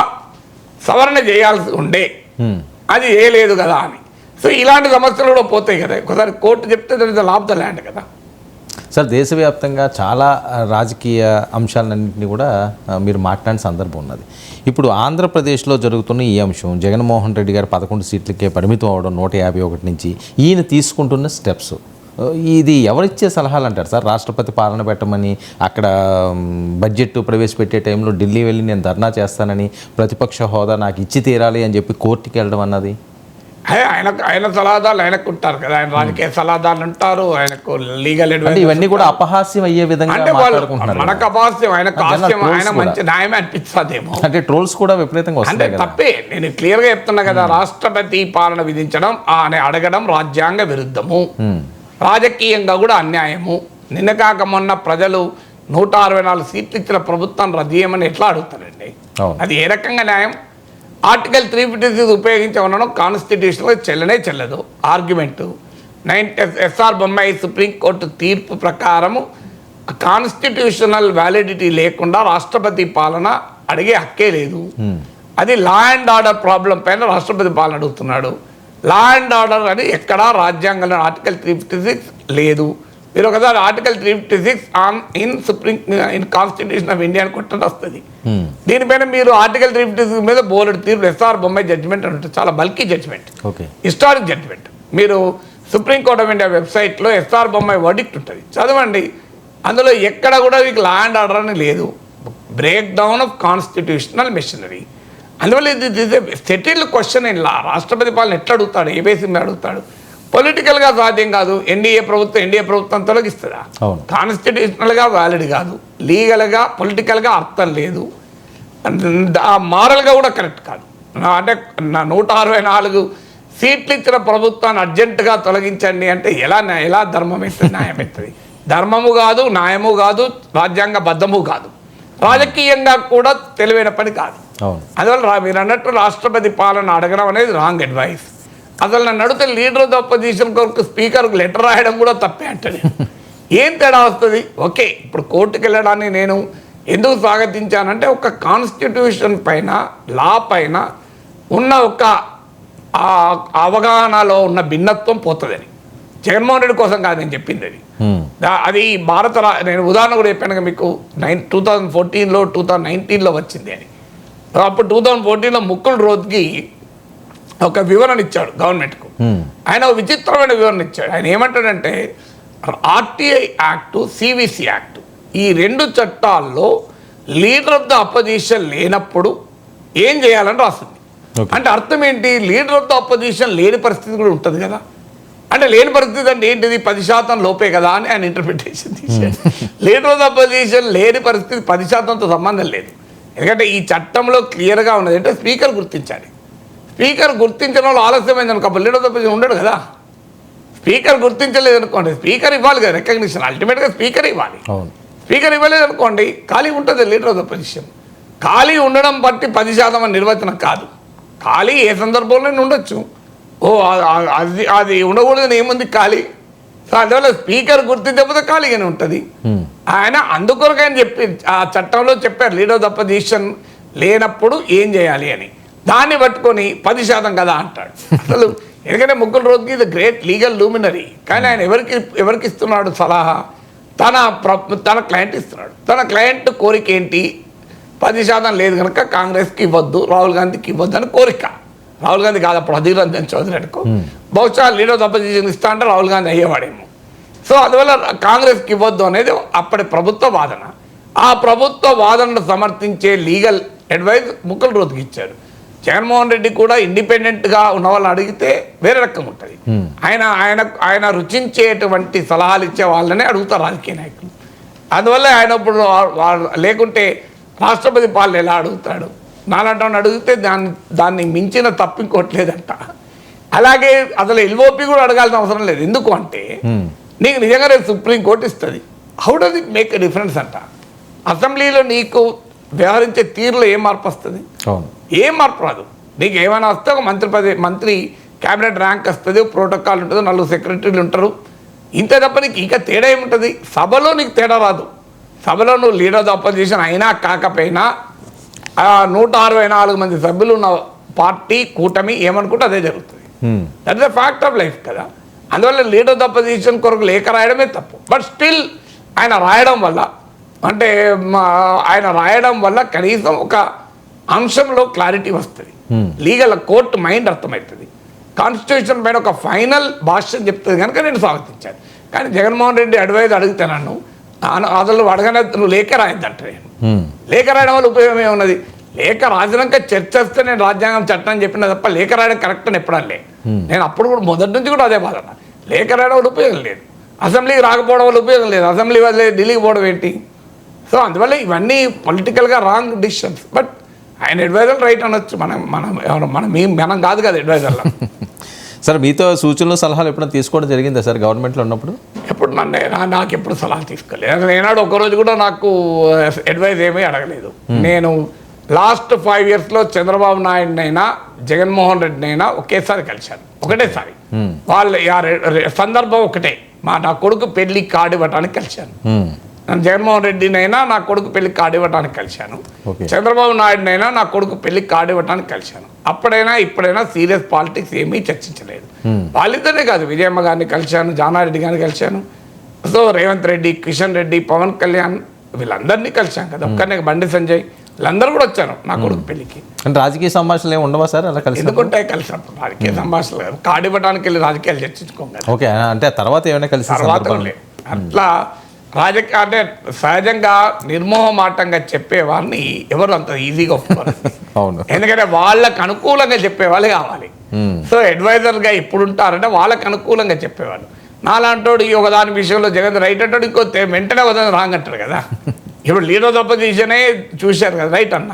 S2: సవరణ చేయాల్సి ఉండే, అది చేయలేదు కదా అని. సో ఇలాంటి సమస్యలు కూడా పోతాయి కదా. ఒకసారి కోర్టు చెప్తే that is the law of the land కదా.
S1: సార్, దేశవ్యాప్తంగా చాలా రాజకీయ అంశాలన్నింటినీ కూడా మీరు మాట్లాడిన సందర్భం ఉన్నది. ఇప్పుడు ఆంధ్రప్రదేశ్లో జరుగుతున్న ఈ అంశం, జగన్మోహన్ రెడ్డి గారు 11 సీట్లకే పరిమితం అవడం 151 నుంచి, ఈయన తీసుకుంటున్న స్టెప్స్, ఇది ఎవరిచ్చే సలహాలు అంటారు సార్? రాష్ట్రపతి పాలన పెట్టమని, అక్కడ బడ్జెట్ ప్రవేశపెట్టే టైంలో ఢిల్లీ వెళ్ళి నేను ధర్నా చేస్తానని, ప్రతిపక్ష హోదా నాకు ఇచ్చి తీరాలి అని చెప్పి కోర్టుకి వెళ్ళడం అన్నది,
S2: ఆయన సలహాదారులు ఆయనకు ఉంటారు కదా. ఆయన రాజకీయ సలహాదారులు ఉంటారు, ఆయనకు లీగల్ అడ్వైస్.
S1: ఇవన్నీ కూడా అపహాస్యం అయ్యే విధంగా మాట్లాడుకుంటున్నారు.
S2: మనకు అపహాస్యం, ఆయనకు హాస్యం, ఆయన మంచి న్యాయమే అనిపిస్తుందేమో.
S1: అంటే ట్రోల్స్ కూడా విపరీతంగా
S2: అంటే
S1: వస్తాయి.
S2: తప్పే, నేను క్లియర్గా చెప్తున్నా కదా. రాష్ట్రపతి పాలన విధించడం అని అడగడం రాజ్యాంగ విరుద్ధము, రాజకీయంగా కూడా అన్యాయము. నిన్న కాక మొన్న ప్రజలు 164 సీట్లు ఇచ్చిన ప్రభుత్వం రద్దు చేయమని ఎట్లా అడుగుతారండి? అది ఏ రకంగా న్యాయం? ఆర్టికల్ 356 ఉపయోగించి ఉండడం కాన్స్టిట్యూషన్లో చెల్లదు ఆర్గ్యుమెంటు. ఎస్ఆర్ బొమ్మాయి సుప్రీంకోర్టు తీర్పు ప్రకారము కాన్స్టిట్యూషనల్ వ్యాలిడిటీ లేకుండా రాష్ట్రపతి పాలన అడిగే హక్కే లేదు. అది లా అండ్ ఆర్డర్ ప్రాబ్లం పైన రాష్ట్రపతి పాలన అడుగుతున్నాడు. లా అండ్ ఆర్డర్ అని ఎక్కడా రాజ్యాంగంలో ఆర్టికల్ 356 లేదు. మీరు ఒకసారి article 356 in constitution of India అని కొట్టడం వస్తుంది. దీనిపైన మీరు ఆర్టికల్ 356 మీద బోర్డు తీర్పు, ఎస్ఆర్ బొమ్మాయి జడ్జిమెంట్ అని ఉంటుంది, చాలా బల్కీ జడ్జిమెంట్, హిస్టారిక్ జడ్జిమెంట్. మీరు సుప్రీంకోర్ట్ ఆఫ్ ఇండియా వెబ్సైట్లో ఎస్ఆర్ బొమ్మాయి వర్డిక్ట్ ఉంటుంది, చదవండి. అందులో ఎక్కడ కూడా మీకు లా అండ్ ఆర్డర్ అని లేదు. Break down of constitutional machinery. అందువల్ల ఇది సెటిల్డ్ క్వశ్చన్ ఇన్ లా. రాష్ట్రపతి పాలన ఎట్లా అడుగుతాడు, ఏ బేసిస్ మీద అడుగుతాడు? పొలిటికల్గా సాధ్యం కాదు. ఎన్డీఏ ప్రభుత్వం తొలగిస్తుందా? కాన్స్టిట్యూషనల్గా వ్యాలిడ్ కాదు, లీగల్గా పొలిటికల్గా అర్థం లేదు, మారల్గా కూడా కరెక్ట్ కాదు. అంటే 164 సీట్లు ఇచ్చిన ప్రభుత్వాన్ని అర్జెంటుగా తొలగించండి అంటే ఎలా ధర్మం అవుతుంది, న్యాయం అవుతుంది? ధర్మము కాదు, న్యాయము కాదు, రాజ్యాంగబద్ధము కాదు, రాజకీయంగా కూడా తెలివైన పని కాదు. అందువల్ల మీరు అన్నట్టు రాష్ట్రపతి పాలన అడగడం అనేది రాంగ్ అడ్వైస్. అసలు నన్ను అడిగితే లీడర్ ఆఫ్ ద అపోజిషన్ కొరకు స్పీకర్కు లెటర్ రాయడం కూడా తప్పే అంటే ఏం తేడా వస్తుంది? ఓకే, ఇప్పుడు కోర్టుకు వెళ్ళడాన్ని నేను ఎందుకు స్వాగతించానంటే, ఒక కాన్స్టిట్యూషన్ పైన, లా పైన ఉన్న ఒక అవగాహనలో ఉన్న భిన్నత్వం పోతుందని. జగన్మోహన్ రెడ్డి కోసం కాదు నేను చెప్పింది అది. అది నేను ఉదాహరణ కూడా చెప్పాను మీకు. 2014లో 2019లో వచ్చింది అని. అప్పుడు 2014లో ముకుల్ రోత్గి ఒక వివరణ ఇచ్చాడు గవర్నమెంట్కు. ఆయన ఒక విచిత్రమైన వివరణ ఇచ్చాడు. ఆయన ఏమంటాడంటే, ఆర్టీఐ యాక్టు, సివిసి యాక్టు, ఈ 2 చట్టాల్లో లీడర్ ఆఫ్ ద అపోజిషన్ లేనప్పుడు ఏం చేయాలని రాస్తుంది. అంటే అర్థం ఏంటి? లీడర్ ఆఫ్ ద అపోజిషన్ లేని పరిస్థితి కూడా ఉంటుంది కదా. అంటే లేని పరిస్థితి అంటే ఏంటిది? 10% లోపే కదా అని ఆయన ఇంటర్ప్రిటేషన్ తీశాడు. లీడర్ ఆఫ్ ద అపోజిషన్ లేని పరిస్థితి 10%తో సంబంధం లేదు. ఎందుకంటే ఈ చట్టంలో క్లియర్గా ఉన్నది అంటే స్పీకర్ గుర్తించాలి. స్పీకర్ గుర్తించడం వల్ల ఆలస్యమైంది అనుకో, లీడర్ ఆఫ్ ద అపోజిషన్ ఉండడు కదా. స్పీకర్ గుర్తించలేదు అనుకోండి, స్పీకర్ ఇవ్వాలి కదా రికగ్నిషన్, అల్టిమేట్గా స్పీకర్ ఇవ్వాలి. స్పీకర్ ఇవ్వలేదు అనుకోండి, ఖాళీ ఉంటుంది లీడర్ ఆఫ్ ద అపోజిషన్. ఖాళీ ఉండడం బట్టి 10% అని నిర్వచనం కాదు. ఖాళీ ఏ సందర్భంలో ఉండొచ్చు. అది ఉండకూడదని ఏముంది ఖాళీ. సో అందువల్ల స్పీకర్ గుర్తించకపోతే ఖాళీగానే ఉంటుంది. ఆయన అందుకొరకు ఆయన ఆ చట్టంలో చెప్పారు లీడర్ ఆఫ్ ద అపోజిషన్ లేనప్పుడు ఏం చేయాలి అని. దాన్ని పట్టుకొని 10% కదా అంటాడు. అసలు ఎందుకంటే ముకుల్ రోత్గి ఇది గ్రేట్ లీగల్ లూమినరీ, కానీ ఆయన ఎవరికి ఇస్తున్నాడు సలహా? తన క్లయింట్ ఇస్తున్నాడు. తన క్లయింట్ కోరిక ఏంటి? 10% లేదు కనుక కాంగ్రెస్కి ఇవ్వద్దు, రాహుల్ గాంధీకి ఇవ్వద్దు అని కోరిక. రాహుల్ గాంధీ కాదు అప్పుడు అధీర్ రంజన్ చౌదరి అనుకో, బహుశా లీడర్ ఆఫ్ అపోజిషన్ ఇస్తా అంటే రాహుల్ గాంధీ అయ్యేవాడేమో. సో అందువల్ల కాంగ్రెస్కి ఇవ్వద్దు అనేది అప్పటి ప్రభుత్వ వాదన. ఆ ప్రభుత్వ వాదనను సమర్థించే లీగల్ అడ్వైజ్ ముకుల్ రోత్కి ఇచ్చాడు. జగన్మోహన్ రెడ్డి కూడా ఇండిపెండెంట్గా ఉన్న వాళ్ళని అడిగితే వేరే రకం ఉంటుంది. ఆయన రుచించేటువంటి సలహాలు ఇచ్చే వాళ్ళనే అడుగుతారు రాజకీయ నాయకులు. అందువల్ల ఆయన ఇప్పుడు లేకుంటే రాష్ట్రపతి పాలన ఎలా అడుగుతాడు? నాలంటాన్ని అడిగితే దాన్ని మించిన తప్పు ఇంకోట్లేదంట. అలాగే అసలు ఎల్ఓపి కూడా అడగాల్సిన అవసరం లేదు. ఎందుకు అంటే నీకు నిజంగా రేపు సుప్రీంకోర్టు ఇస్తుంది. How does it make a difference అంట. అసెంబ్లీలో నీకు వ్యవహరించే తీరులో ఏం మార్పు వస్తుంది? ఏం మార్పు రాదు. నీకు ఏమైనా వస్తే ఒక మంత్రి క్యాబినెట్ ర్యాంక్ వస్తుంది, ప్రోటోకాల్ ఉంటుంది, 4 సెక్రటరీలు ఉంటారు, ఇంతే తప్ప నీకు ఇంకా తేడా ఏముంటుంది? సభలో నీకు తేడా రాదు. సభలో నువ్వు లీడర్ ఆఫ్ అపోజిషన్ అయినా కాకపోయినా 164 మంది సభ్యులు ఉన్న పార్టీ కూటమి ఏమనుకుంటే అదే జరుగుతుంది. That is the fact of life కదా. అందువల్ల లీడర్ ఆఫ్ అపోజిషన్ కొరకు లేఖ రాయడమే తప్పు. బట్ స్టిల్ ఆయన రాయడం వల్ల కనీసం ఒక అంశంలో క్లారిటీ వస్తుంది. లీగల్ కోర్టు మైండ్ అర్థమవుతుంది. కాన్స్టిట్యూషన్ పైన ఒక ఫైనల్ భాష్యం చెప్తుంది కనుక నేను స్వాగతించాను. కానీ జగన్మోహన్ రెడ్డి అడ్వైజ్ అడిగితే నన్ను అసలు అడగనే నువ్వు లేఖ రాయద్దంట. నేను లేఖ రాయడం వల్ల ఉపయోగం ఏమున్నది? లేఖ రాసినాక చర్చ వస్తే నేను రాజ్యాంగం చట్టం చెప్పిన తప్ప లేఖ రాయడం కరెక్ట్ అని ఎప్పుడూ లేదు. నేను అప్పుడు కూడా మొదటి నుంచి కూడా అదే బాధ. లేఖ రాయడం వల్ల ఉపయోగం లేదు, అసెంబ్లీకి రాకపోవడం వల్ల ఉపయోగం లేదు, అసెంబ్లీ వదిలే ఢిల్లీకి పోవడం ఏంటి? సో అందువల్ల ఇవన్నీ పొలిటికల్గా రాంగ్ డిసిషన్స్. బట్ ఆయన అడ్వైజర్ రైట్ అనొచ్చు. మనం కాదు కదా అడ్వైజర్లో.
S1: సార్ మీతో సూచనలు సలహాలు ఎప్పుడైనా తీసుకోవడం జరిగిందా సార్ గవర్నమెంట్లో ఉన్నప్పుడు?
S2: ఎప్పుడు నాకు ఎప్పుడు సలహా తీసుకోలేదు. ఏనాడు ఒకరోజు కూడా నాకు అడ్వైజ్ ఏమీ అడగలేదు. నేను లాస్ట్ 5 yearsలో చంద్రబాబు నాయుడునైనా జగన్మోహన్ రెడ్డినైనా ఒకేసారి కలిశాను, ఒకటేసారి. వాళ్ళు సందర్భం ఒకటే. నా కొడుకు పెళ్లి కార్డు ఇవ్వడానికి కలిశాను. నేను జగన్మోహన్ రెడ్డినైనా నా కొడుకు పెళ్లి కార్డు ఇవ్వడానికి కలిశాను, చంద్రబాబు నాయుడునైనా నా కొడుకు పెళ్లి కార్డు ఇవ్వడానికి కలిశాను. అప్పుడైనా ఇప్పుడైనా సీరియస్ పాలిటిక్స్ ఏమీ చర్చించలేదు. వాళ్ళిద్దరే కాదు, విజయమ్మ గారిని కలిశాను, జానారెడ్డి గారిని కలిశాను, సో రేవంత్ రెడ్డి, కిషన్ రెడ్డి, పవన్ కళ్యాణ్ వీళ్ళందరినీ కలిశాను కదా. ఒక్కనే బండి సంజయ్ వీళ్ళందరూ కూడా వచ్చాను నా కొడుకు పెళ్లికి.
S1: అంటే రాజకీయ సంభాషణలు ఏమి ఉండవా సార్? అలా కలిసి
S2: ఎందుకుంటే కలిసినప్పుడు రాజకీయ సంభాషణలు కార్డు ఇవ్వడానికి వెళ్ళి రాజకీయాలు చర్చించుకోం కదా.
S1: ఓకే, అంటే తర్వాత ఏమైనా కలిసి
S2: అట్లా రాజకీయ అంటే సహజంగా నిర్మోహమాటంగా చెప్పేవారిని ఎవరు అంత ఈజీగా ఒప్పుకోరు.
S1: అవును,
S2: ఎందుకంటే వాళ్ళకు అనుకూలంగా చెప్పేవాళ్ళు కావాలి. సో అడ్వైజర్గా ఎప్పుడు ఉంటారంటే వాళ్ళకు అనుకూలంగా చెప్పేవాళ్ళు. నాలాంటోడు ఈ ఒకదాని విషయంలో జగన్ రైట్ అంటాడు, ఇంకో వెంటనే ఒకదాని రాంగ్ అంటాడు కదా. ఇప్పుడు లీడర్ ఆఫ్ అపోజిషనే చూశారు కదా, రైట్ అన్న,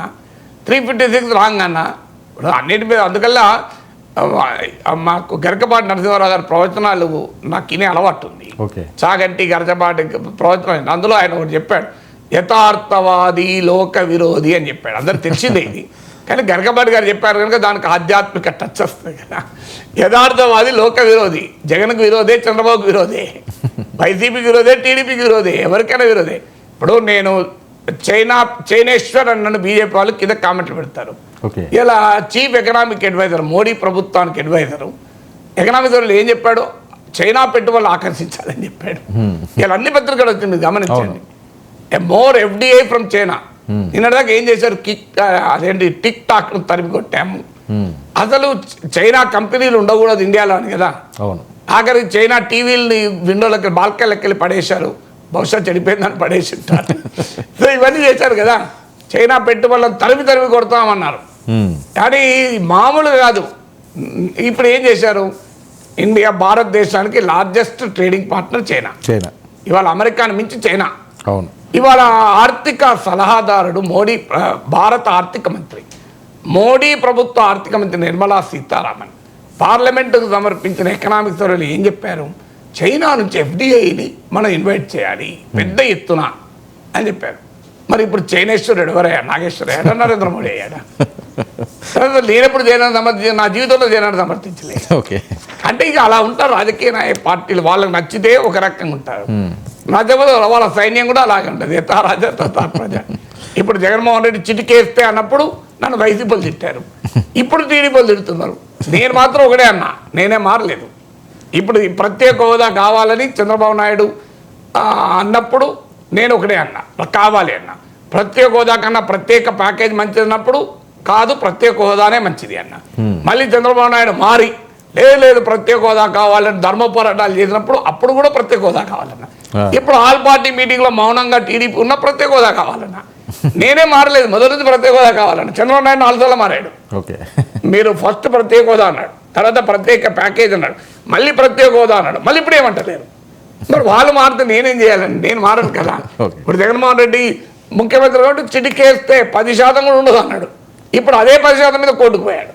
S2: 356 రాంగ్ అన్న. ఇప్పుడు అన్నిటి మీద అందుకల్లా మాకు గరికపాటి నరసింహారావు గారి ప్రవచనాలు నాకు ఇనే అలవాటు ఉంది. చాగంటి గరచపాటి ప్రవచనం, అందులో ఆయన ఒకటి చెప్పాడు, యథార్థవాది లోక విరోధి అని చెప్పాడు. అందరికి తెలిసిందే ఇది, కానీ గరికపాటి గారు చెప్పారు కనుక దానికి ఆధ్యాత్మిక టచ్ వస్తుంది కదా. యథార్థవాది లోక విరోధి, జగన్కు విరోధే, చంద్రబాబుకు విరోధే, వైసీపీకి విరోధే, టీడీపీకి విరోధే, ఎవరికైనా విరోధే. ఇప్పుడు నేను చైనేశ్వర్ అని నన్ను బీజేపీ వాళ్ళు కింద కామెంట్లు పెడతారు. ఇలా చీఫ్ ఎకనామిక్ అడ్వైజర్, మోడీ ప్రభుత్వానికి అడ్వైజరు, ఎకనామిక్ వాళ్ళు ఏం చెప్పాడు? చైనా పెట్టుబడులు ఆకర్షించాలని చెప్పాడు. ఇలా అన్ని పత్రికలు వచ్చింది, గమనించండి. More FDI from China. నిన్నటిదాకా ఏం చేశారు? అదేంటి టిక్ టాక్ తరిమి కొట్టాము. అసలు చైనా కంపెనీలు ఉండకూడదు ఇండియాలో అని కదా. ఆఖరికి చైనా టీవీలని విండోలకి బాల్కన్లకి వెళ్ళి పడేశారు, బహుశా చెడిపోయిందని పడేసి ఉంటారు. సో ఇవన్నీ చేశారు కదా. చైనా పెట్టుబడులను తరిమి కొడతామన్నారు. కానీ మామూలుగా కాదు. ఇప్పుడు ఏం చేశారు? ఇండియా భారతదేశానికి లార్జెస్ట్ ట్రేడింగ్ పార్ట్నర్ చైనా. ఇవాళ అమెరికాను మించి చైనా. ఇవాళ ఆర్థిక సలహాదారుడు మోడీ, భారత ఆర్థిక మంత్రి, మోడీ ప్రభుత్వ ఆర్థిక మంత్రి నిర్మలా సీతారామన్ పార్లమెంటుకు సమర్పించిన ఎకనామిక్ సర్వేలు ఏం చెప్పారు? చైనా నుంచి ఎఫ్డిఐని మనం ఇన్వైట్ చేయాలి పెద్ద ఎత్తున అని చెప్పారు. మరి ఇప్పుడు చైనేశ్వరుడు ఎవరయ్యా? నాగేశ్వరయ్యాడా? నరేంద్ర మోడీ అయ్యాడా? లేనప్పుడు జైనాన్ని సమర్థించి నా జీవితంలో జైనాన్ని సమర్థించలేదు. అంటే ఇక అలా ఉంటారు రాజకీయ పార్టీలు. వాళ్ళకి నచ్చితే ఒక రకంగా ఉంటారు, నచ్చకపోతే వాళ్ళ సైన్యం కూడా అలాగే ఉంటుంది. యథా రాజా తథా ప్రజ. ఇప్పుడు జగన్మోహన్ రెడ్డి చిటికేస్తే అన్నప్పుడు నన్ను వైసీపీలు తిట్టారు, ఇప్పుడు టీడీపీలు తిడుతున్నారు. నేను మాత్రం ఒకటే అన్నా, నేనే మారలేదు. ఇప్పుడు ప్రత్యేక హోదా కావాలని చంద్రబాబు నాయుడు అన్నప్పుడు నేను ఒకటే అన్నా, కావాలి అన్నా. ప్రత్యేక హోదా కన్నా ప్రత్యేక ప్యాకేజ్ మంచిది అన్నప్పుడు కాదు, ప్రత్యేక హోదానే మంచిది అన్న. మళ్ళీ చంద్రబాబు నాయుడు మారి లేదు ప్రత్యేక హోదా కావాలని ధర్మ పోరాటాలు చేసినప్పుడు అప్పుడు కూడా ప్రత్యేక హోదా కావాలన్నా. ఇప్పుడు ఆల్ పార్టీ మీటింగ్లో మౌనంగా టీడీపీ ఉన్న ప్రత్యేక హోదా కావాలన్నా. నేనే మారలేదు, మొదటి నుంచి ప్రత్యేక హోదా కావాలన్నా. చంద్రబాబు నాయుడు 4 సార్లు మారాడు. మీరు ఫస్ట్ ప్రత్యేక హోదా అన్నాడు, తర్వాత ప్రత్యేక ప్యాకేజ్ అన్నాడు, మళ్ళీ ప్రత్యేక హోదా అన్నాడు, మళ్ళీ ఇప్పుడు ఏమంటలేరు. మరి వాళ్ళు మారితే నేనేం చేయాలండి? నేను మారదు కదా. ఇప్పుడు జగన్మోహన్ రెడ్డి ముఖ్యమంత్రి కాబట్టి చిటికేస్తే 10% కూడా ఉండదు అన్నాడు. ఇప్పుడు అదే 10% మీద కోర్టుకు పోయాడు.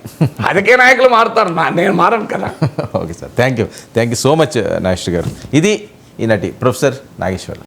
S2: అదికే నాయకులు మారుతారు, నేను మారను కదా.
S1: Okay sir, thank you so much Nageshwar garu. ఇది ఈనాటి ప్రొఫెసర్ నాగేశ్వర్.